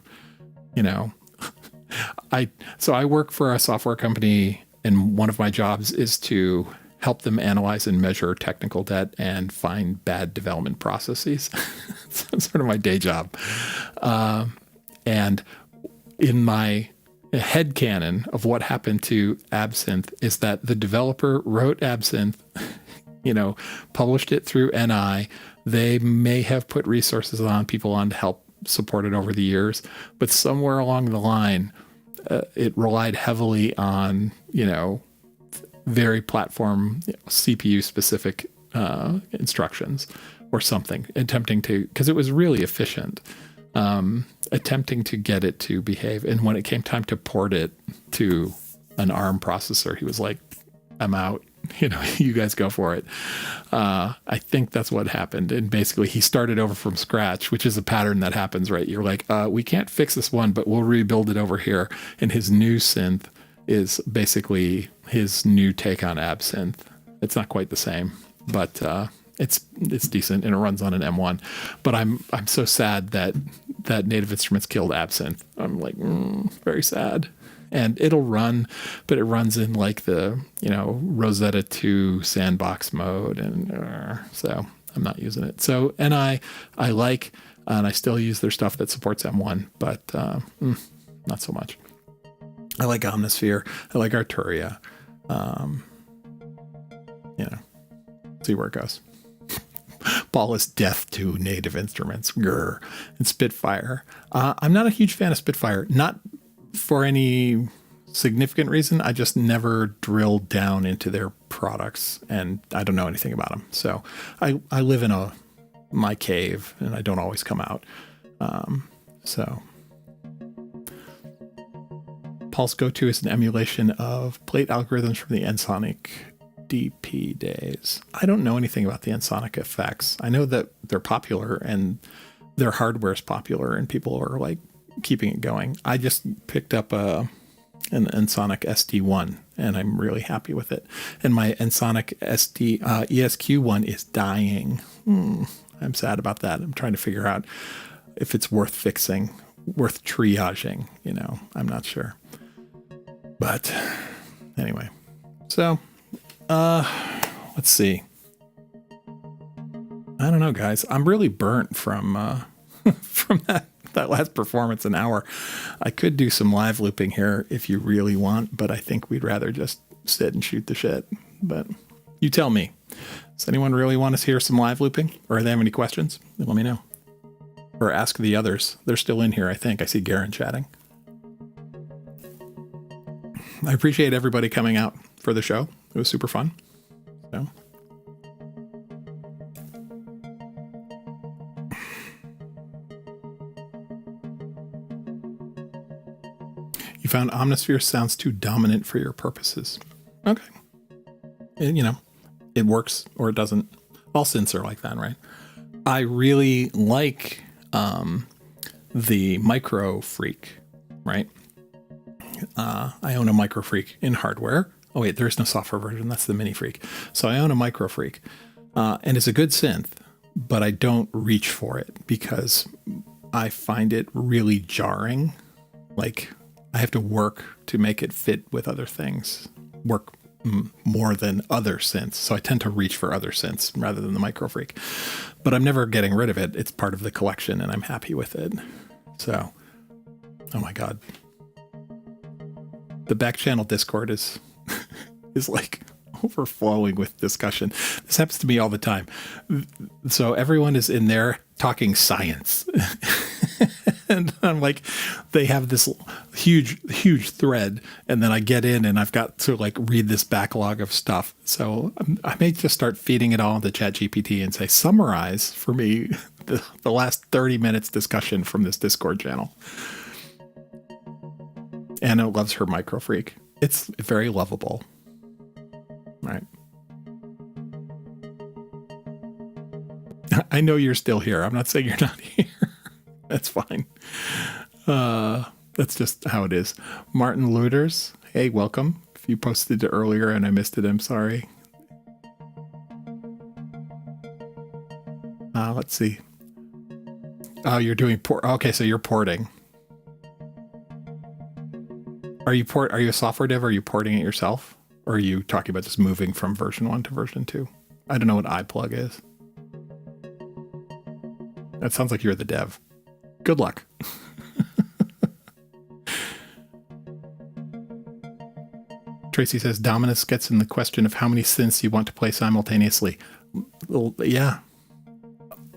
I work for a software company, and one of my jobs is to help them analyze and measure technical debt and find bad development processes. It's sort of my day job. And in my headcanon of what happened to Absinthe is that the developer wrote Absinthe, published it through NI. They may have put resources people on to help support it over the years, but somewhere along the line, it relied heavily on, very platform CPU specific instructions or something, because it was really efficient, attempting to get it to behave. And when it came time to port it to an ARM processor, he was like, I'm out. You guys go for it. I think that's what happened. And basically he started over from scratch, which is a pattern that happens, right? You're like, we can't fix this one, but we'll rebuild it over here. And his new synth is basically his new take on Absinthe. It's not quite the same, but it's decent and it runs on an M1. But I'm so sad that Native Instruments killed Absinthe. I'm like, very sad. And it'll run, but it runs in like the, Rosetta 2 sandbox mode. And so I'm not using it. So, and I like, and I still use their stuff that supports M1, but not so much. I like Omnisphere. I like Arturia. See where it goes. Paul is death to Native Instruments. Grr. And Spitfire. I'm not a huge fan of Spitfire. Not for any significant reason. I just never drilled down into their products, and I don't know anything about them. So I live in my cave, and I don't always come out. So Paul's go-to is an emulation of plate algorithms from the Ensoniq DP days. I don't know anything about the Ensoniq effects. I know that they're popular and their hardware is popular and people are like keeping it going. I just picked up an Ensoniq SD1 and I'm really happy with it. And my Ensoniq ESQ1 is dying. I'm sad about that. I'm trying to figure out if it's worth fixing, worth triaging, I'm not sure. But anyway, so let's see. I don't know, guys. I'm really burnt from from that last performance, an hour. I could do some live looping here if you really want, but I think we'd rather just sit and shoot the shit. But you tell me. Does anyone really want to hear some live looping? Or do they have any questions? Let me know. Or ask the others. They're still in here, I think. I see GerenM chatting. I appreciate everybody coming out for the show. It was super fun. So. You found Omnisphere sounds too dominant for your purposes. Okay. And, it works or it doesn't. All synths are like that, right? I really like the Micro Freak, right? I own a Micro Freak in hardware. Oh wait, there's no software version. That's the Mini Freak. So I own a Micro Freak, and it's a good synth, but I don't reach for it because I find it really jarring. Like I have to work to make it fit with other things, work more than other synths. So I tend to reach for other synths rather than the Micro Freak, but I'm never getting rid of it. It's part of the collection and I'm happy with it. So, oh my God. The back channel Discord is like overflowing with discussion. This happens to me all the time. So everyone is in there talking science. And I'm like, they have this huge thread. And then I get in and I've got to like read this backlog of stuff. So I may just start feeding it all into ChatGPT and say, summarize for me the last 30 minutes discussion from this Discord channel. Anna loves her Micro Freak. It's very lovable. Right. I know you're still here. I'm not saying you're not here. That's fine. That's just how it is. Martin Looters. Hey, welcome. If you posted it earlier and I missed it, I'm sorry. Let's see. Oh, you're doing port. Okay, so you're porting. Are you a software dev? Or are you porting it yourself? Or are you talking about just moving from version 1 to version 2? I don't know what iPlug is. That sounds like you're the dev. Good luck. Tracy says, dominance gets in the question of how many synths you want to play simultaneously. Well, yeah.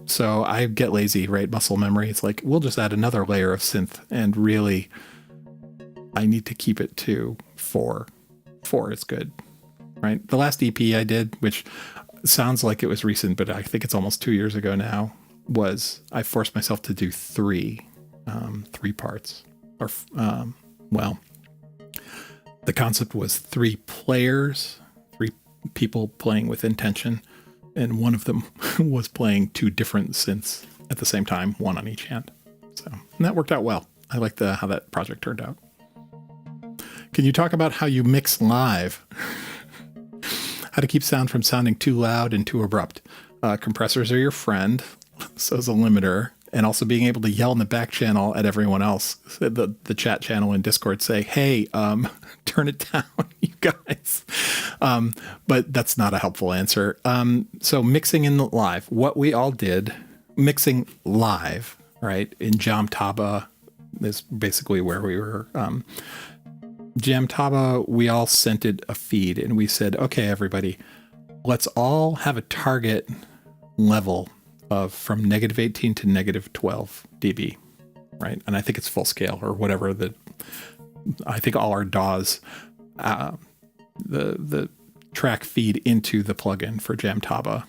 So I get lazy, right? Muscle memory. It's like, we'll just add another layer of synth. And really, I need to keep it to 4. 4 is good, right? The last EP I did, which sounds like it was recent, but I think it's almost 2 years ago now, was I forced myself to do 3 parts. Or, well, the concept was 3 players, 3 people playing with intention, and one of them was playing 2 different synths at the same time, 1 on each hand. So, and that worked out well. I like how that project turned out. Can you talk about how you mix live? How to keep sound from sounding too loud and too abrupt? Compressors are your friend, so is a limiter. And also being able to yell in the back channel at everyone else, the chat channel in Discord, say, hey, turn it down, you guys. But that's not a helpful answer. So mixing in the live, what we all did, mixing live, right, in Jamtaba is basically where we were. Jamtaba, we all sent it a feed and we said, okay, everybody, let's all have a target level of from -18 to -12 dB, right? And I think it's full scale or whatever. I think all our DAWs, the track feed into the plugin for Jamtaba.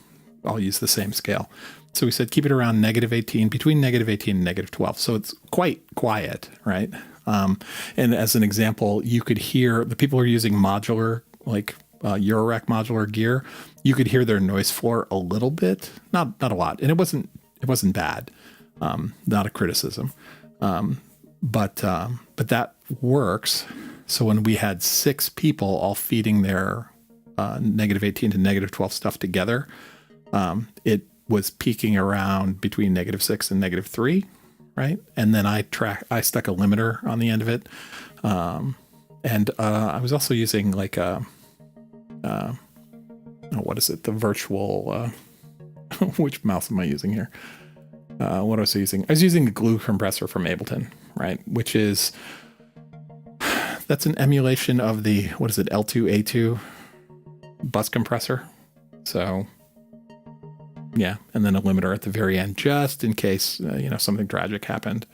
I'll use the same scale. So we said keep it around -18, between -18 and -12. So it's quite quiet, right? And as an example, you could hear the people who are using modular, like Eurorack modular gear, you could hear their noise floor a little bit, not a lot. And it wasn't bad, not a criticism. But that works. So when we had 6 people all feeding their -18 to -12 stuff together, it was peaking around between -6 and -3, right? And then I stuck a limiter on the end of it. And I was also using like what is it? The virtual, which mouse am I using here? What was I using? I was using the glue compressor from Ableton, right? Which is, that's an emulation of the, what is it? L2A2 bus compressor. So yeah. And then a limiter at the very end, just in case, something tragic happened.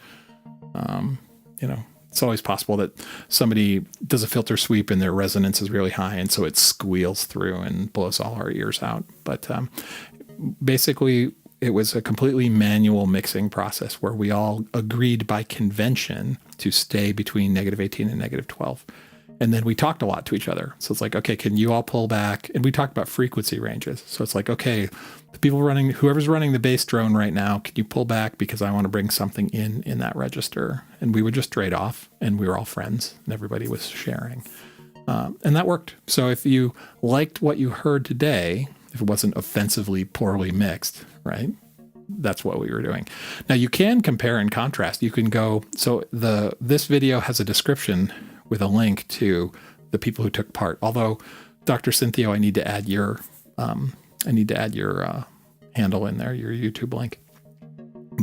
It's always possible that somebody does a filter sweep and their resonance is really high, and so it squeals through and blows all our ears out. But basically, it was a completely manual mixing process where we all agreed by convention to stay between -18 and -12. And then we talked a lot to each other. So it's like, okay, can you all pull back? And we talked about frequency ranges. So it's like, okay, the people whoever's running the bass drone right now, can you pull back because I want to bring something in that register? And we would just trade off, and we were all friends, and everybody was sharing. And that worked. So if you liked what you heard today, if it wasn't offensively poorly mixed, right? That's what we were doing. Now you can compare and contrast. You can go, so this video has a description with a link to the people who took part. Although, Dr. Cynthio, I need to add your handle in there, your YouTube link.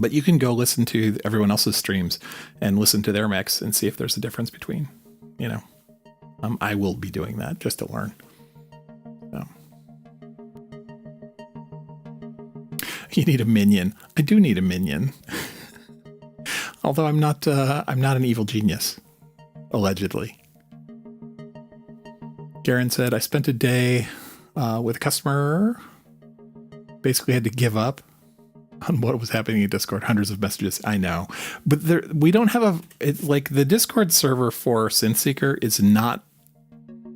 But you can go listen to everyone else's streams and listen to their mix and see if there's a difference between, I will be doing that just to learn. So. You need a minion. I do need a minion. Although I'm not an evil genius. Allegedly. Garen said, I spent a day with a customer, basically had to give up on what was happening in Discord. Hundreds of messages. I know. But we don't have the Discord server for Synth Seeker is not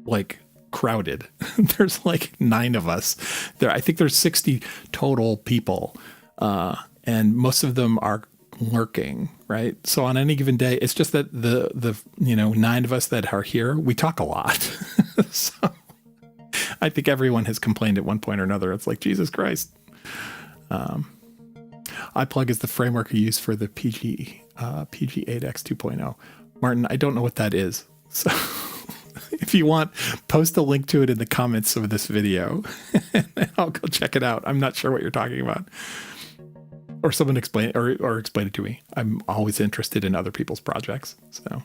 like crowded. There's like 9 of us there. I think there's 60 total people. And most of them are lurking, right? So on any given day, it's just that the 9 of us that are here, we talk a lot. So I think everyone has complained at one point or another. It's like, Jesus Christ. iPlug is the framework we use for the PG8X 2.0. Martin, I don't know what that is. So if you want, post a link to it in the comments of this video and I'll go check it out. I'm not sure what you're talking about. Or someone explain it to me. I'm always interested in other people's projects. So,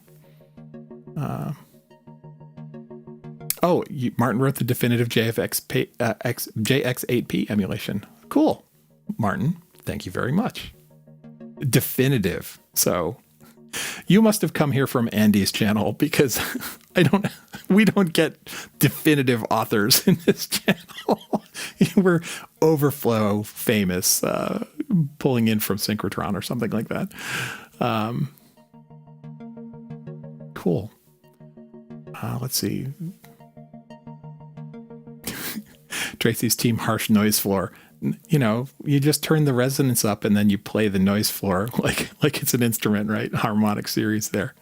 Martin wrote the definitive JX8P emulation. Cool, Martin. Thank you very much. Definitive. So, you must have come here from Andy's channel because we don't get definitive authors in this channel. We're overflow famous, pulling in from Synkrotron or something like that. Cool. Let's see. Tracy's team harsh noise floor. You just turn the resonance up and then you play the noise floor like it's an instrument, right? Harmonic series there.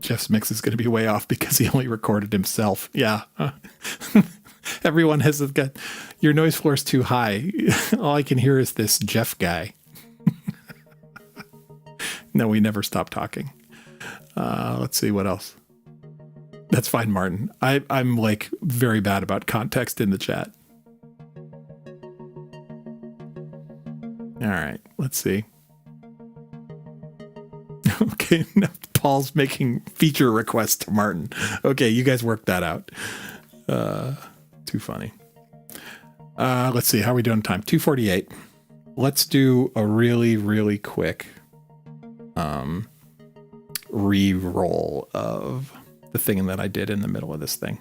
Jeff's mix is going to be way off because he only recorded himself. Yeah. Everyone has got, your noise floor is too high. All I can hear is this Jeff guy. No, we never stop talking. Let's see what else. That's fine, Martin. I'm like very bad about context in the chat. All right, let's see. Okay, now Paul's making feature requests to Martin. Okay, you guys work that out. Too funny. Let's see, how are we doing time? 2:48. Let's do a really, really quick re-roll of the thing that I did in the middle of this thing.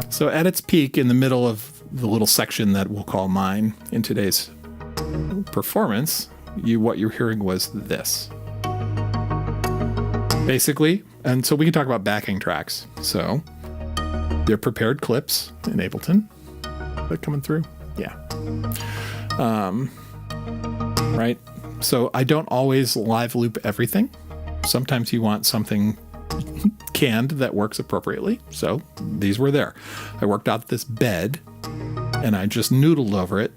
So at its peak, in the middle of the little section that we'll call mine in today's performance, what you're hearing was this. Basically, and so we can talk about backing tracks. So they're prepared clips in Ableton. Is that coming through? Yeah. Right. So I don't always live loop everything. Sometimes you want something canned that works appropriately. So these were there. I worked out this bed and I just noodled over it.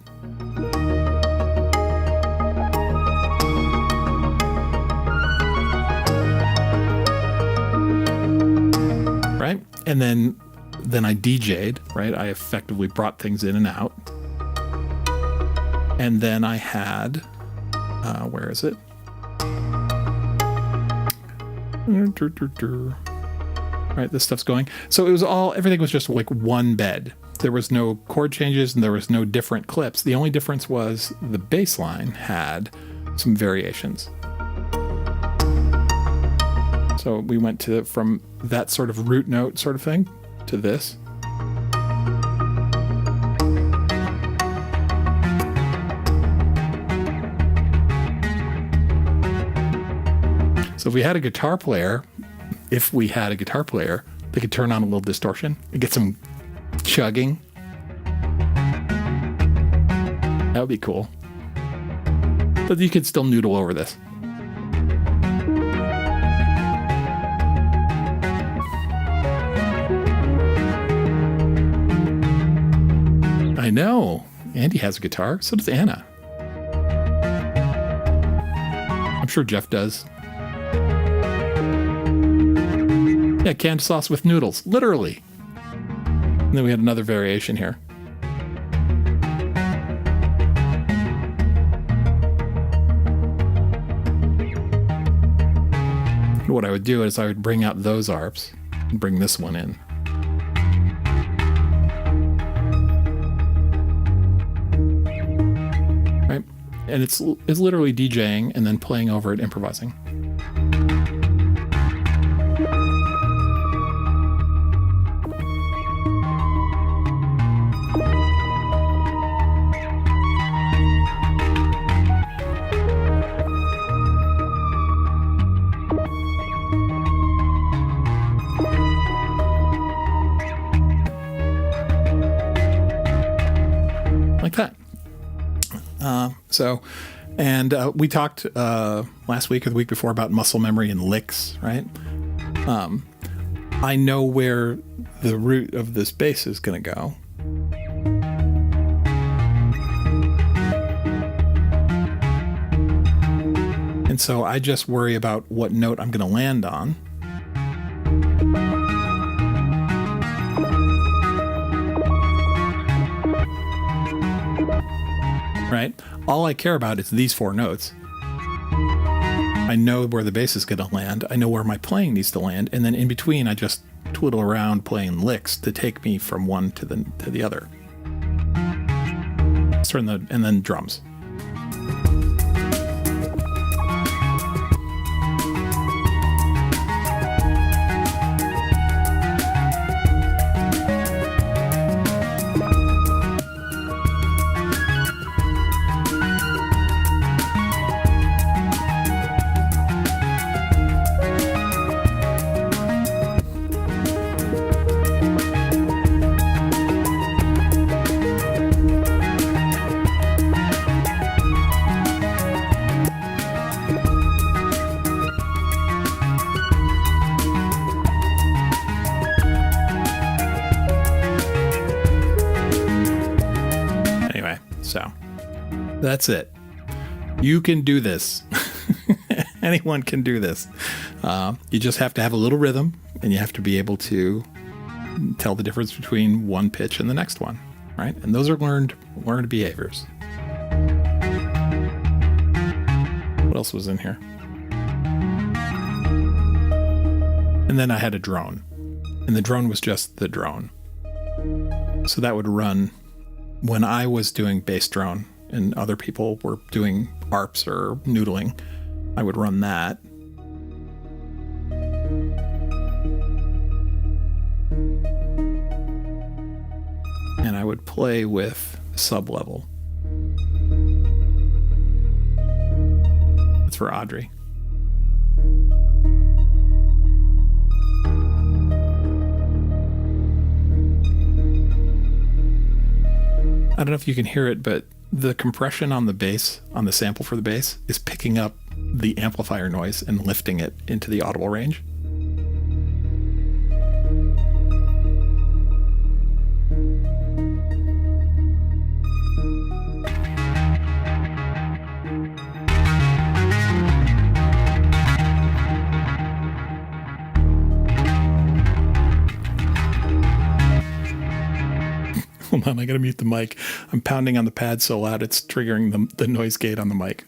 Right? And then I DJ'd, right? I effectively brought things in and out. And then I had, where is it? Right, this stuff's going. So it was everything was just like one bed. There was no chord changes and there was no different clips. The only difference was the bass line had some variations. So we went from that sort of root note sort of thing to this. So if we had a guitar player, they could turn on a little distortion and get some chugging. That would be cool. But you could still noodle over this. I know. Andy has a guitar. So does Anna. I'm sure Jeff does. Yeah, canned sauce with noodles, literally. And then we had another variation here. And what I would do is I would bring out those ARPs and bring this one in. Right? And it's literally DJing and then playing over it, improvising. Like that. We talked last week or the week before about muscle memory and licks, right? I know where the root of this bass is going to go. And so I just worry about what note I'm going to land on. Right? All I care about is these four notes. I know where the bass is going to land. I know where my playing needs to land. And then in between, I just twiddle around playing licks to take me from one to the other. And then drums. So that's it. You can do this. Anyone can do this. You just have to have a little rhythm and you have to be able to tell the difference between one pitch and the next one, right? And those are learned behaviors. What else was in here? And then I had a drone. And the drone was just the drone. So that would run when I was doing bass drone and other people were doing ARPs or noodling. I would run that. And I would play with sub-level. That's for Audrey. I don't know if you can hear it, but the compression on the bass, on the sample for the bass, is picking up the amplifier noise and lifting it into the audible range. Hold on, I gotta mute the mic. I'm pounding on the pad so loud it's triggering the noise gate on the mic.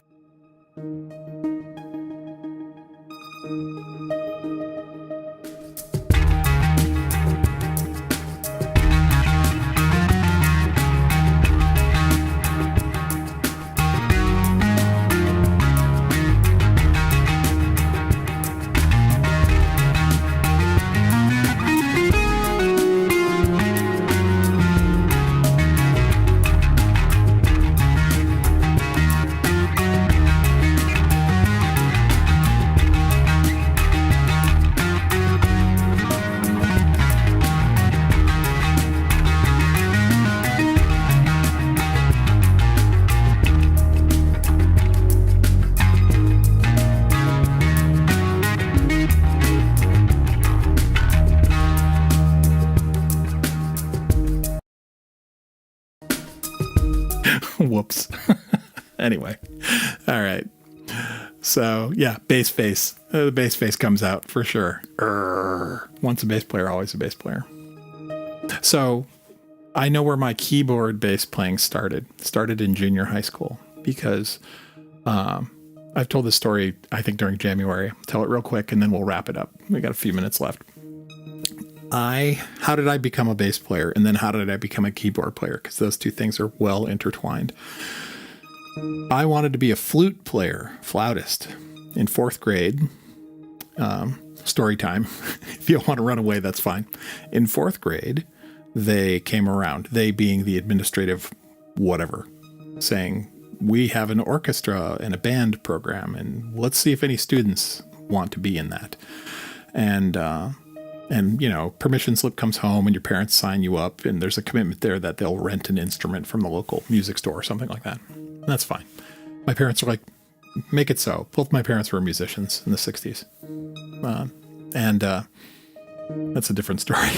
Whoops. Anyway. All right. So, yeah, bass face. The bass face comes out for sure. Once a bass player, always a bass player. So, I know where my keyboard bass playing started. Started in junior high school because I've told this story, I think, during January. I'll tell it real quick and then we'll wrap it up. We got a few minutes left. How did I become a bass player? And then how did I become a keyboard player? Because those two things are well intertwined. I wanted to be a flute player, flautist, in 4th grade. Story time. If you want to run away, that's fine. In 4th grade, they came around, they being the administrative whatever, saying, we have an orchestra and a band program, and let's see if any students want to be in that. And, you know, permission slip comes home and your parents sign you up and there's a commitment there that they'll rent an instrument from the local music store or something like that. That's fine. My parents are like, make it so. Both my parents were musicians in the 60s. That's a different story.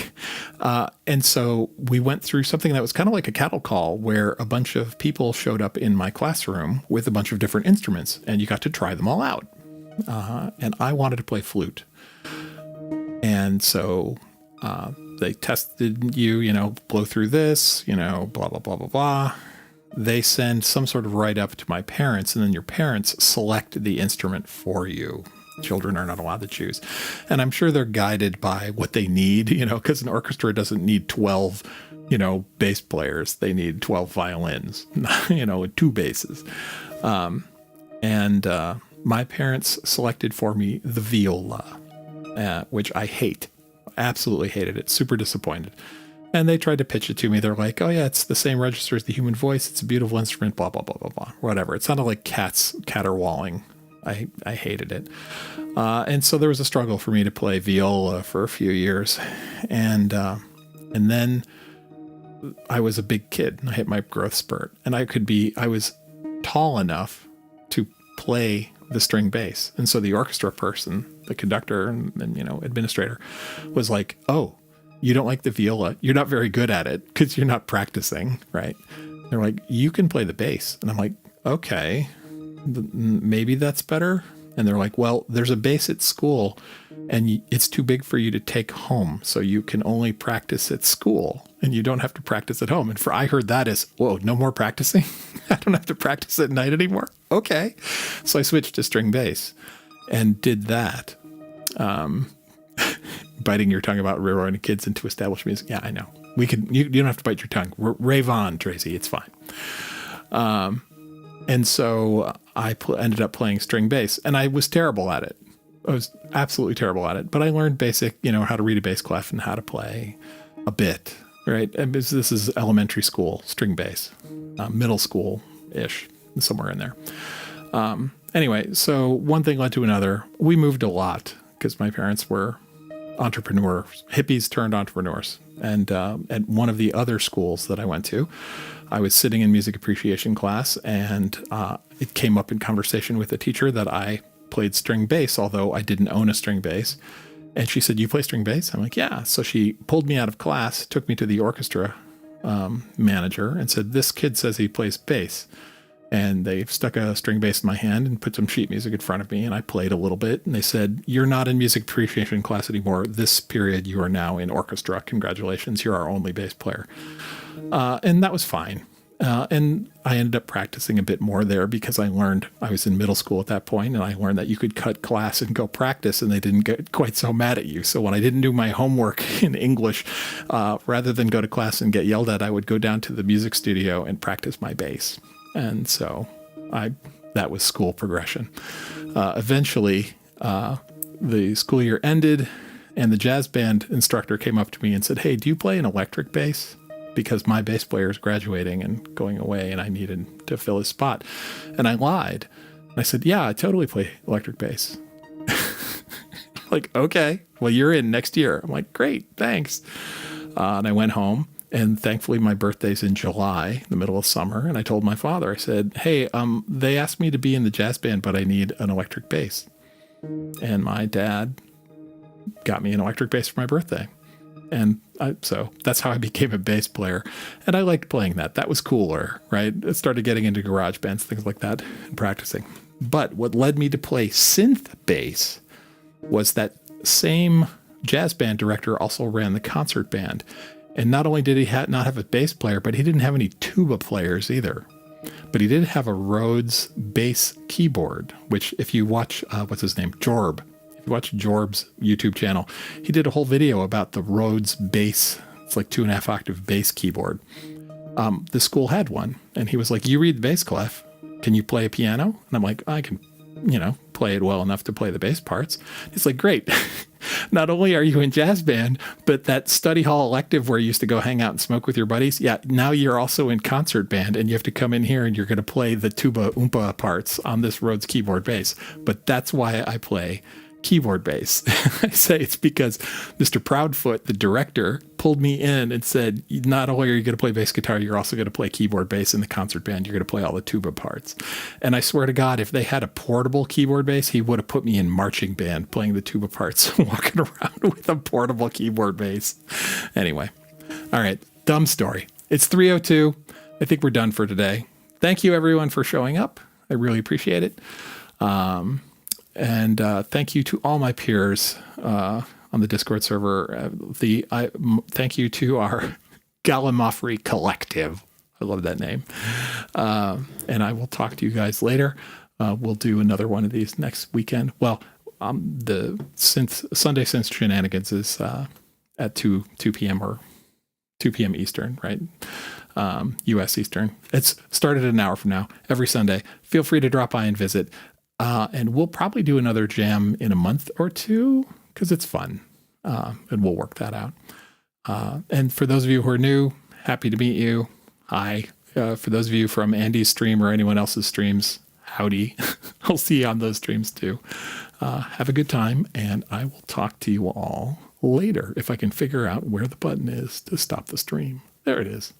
And so we went through something that was kind of like a cattle call where a bunch of people showed up in my classroom with a bunch of different instruments and you got to try them all out. And I wanted to play flute. And so they tested you know, blow through this, you know, blah, blah, blah, blah, blah. They send some sort of write-up to my parents, and then your parents select the instrument for you. Children are not allowed to choose. And I'm sure they're guided by what they need, you know, because an orchestra doesn't need 12, you know, bass players. They need 12 violins, you know, and 2 basses. My parents selected for me the viola. Which I hate. Absolutely hated it. Super disappointed. And they tried to pitch it to me. They're like, oh yeah, it's the same register as the human voice. It's a beautiful instrument, blah, blah, blah, blah, blah. Whatever. It sounded like caterwauling. I hated it. And so there was a struggle for me to play viola for a few years. And then I was a big kid. I hit my growth spurt. And I was tall enough to play the string bass. And so the orchestra person, the conductor and you know, administrator was like, oh, you don't like the viola. You're not very good at it because you're not practicing, right? They're like, you can play the bass. And I'm like, okay, maybe that's better. And they're like, well, there's a bass at school and it's too big for you to take home. So you can only practice at school and you don't have to practice at home. And I heard that as, whoa, no more practicing. I don't have to practice at night anymore. Okay. So I switched to string bass and did that. Biting your tongue about railroading kids into established music. Yeah, I know. You don't have to bite your tongue. Rave on, Tracy. It's fine. And so I ended up playing string bass, and I was terrible at it. I was absolutely terrible at it, but I learned basic, how to read a bass clef and how to play a bit, right? And this is elementary school string bass, middle school-ish, somewhere in there. Anyway, so one thing led to another. We moved a lot because my parents were entrepreneurs, hippies turned entrepreneurs. And at one of the other schools that I went to, I was sitting in music appreciation class, and it came up in conversation with a teacher that I played string bass, although I didn't own a string bass. And she said, "You play string bass?" I'm like, "Yeah." So she pulled me out of class, took me to the orchestra manager, and said, "This kid says he plays bass." And they stuck a string bass in my hand and put some sheet music in front of me, and I played a little bit. And they said, "You're not in music appreciation class anymore. This period, you are now in orchestra. Congratulations, you're our only bass player." And that was fine. And I ended up practicing a bit more there because I was in middle school at that point, and I learned that you could cut class and go practice, and they didn't get quite so mad at you. So when I didn't do my homework in English, rather than go to class and get yelled at, I would go down to the music studio and practice my bass. And so that was school progression. Eventually, the school year ended, and the jazz band instructor came up to me and said, "Hey, do you play an electric bass? Because my bass player is graduating and going away, and I needed to fill his spot." And I lied. I said, "Yeah, I totally play electric bass." Like, "Okay, well, you're in next year." I'm like, "Great, thanks." And I went home, and thankfully my birthday's in July, the middle of summer. And I told my father, I said, "Hey, they asked me to be in the jazz band, but I need an electric bass." And my dad got me an electric bass for my birthday. And so that's how I became a bass player. And I liked playing that. That was cooler, right? I started getting into garage bands, things like that, and practicing. But what led me to play synth bass was that same jazz band director also ran the concert band. And not only did he not have a bass player, but he didn't have any tuba players either. But he did have a Rhodes bass keyboard, which if you watch, what's his name? Jorb. If you watch Jorb's YouTube channel, he did a whole video about the Rhodes bass. It's like 2.5 octave bass keyboard. The school had one, and he was like, "You read the bass clef. Can you play a piano?" And I'm like, "I can, play it well enough to play the bass parts." He's like, "Great. Not only are you in jazz band, but that study hall elective where you used to go hang out and smoke with your buddies. Yeah, now you're also in concert band, and you have to come in here and you're going to play the tuba oompa parts on this Rhodes keyboard bass. But that's why I play keyboard bass." I say it's because Mr. Proudfoot, the director, pulled me in and said, "Not only are you going to play bass guitar, you're also going to play keyboard bass in the concert band. You're going to play all the tuba parts." And I swear to God, if they had a portable keyboard bass, he would have put me in marching band playing the tuba parts, walking around with a portable keyboard bass. Anyway, all right, dumb story. It's 3:02. I think we're done for today. Thank you, everyone, for showing up. I really appreciate it. And thank you to all my peers on the Discord server. Thank you to our Gallimaufry Collective. I love that name. And I will talk to you guys later. We'll do another one of these next weekend. Well, the Sunday Synth Shenanigans is at 2 p.m. or 2 p.m. Eastern, right? U.S. Eastern. It's started an hour from now, every Sunday. Feel free to drop by and visit. And we'll probably do another jam in a month or two because it's fun. And we'll work that out. And for those of you who are new, happy to meet you. Hi. For those of you from Andy's stream or anyone else's streams, howdy. I'll see you on those streams too. Have a good time, and I will talk to you all later if I can figure out where the button is to stop the stream. There it is.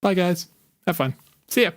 Bye, guys. Have fun. See ya.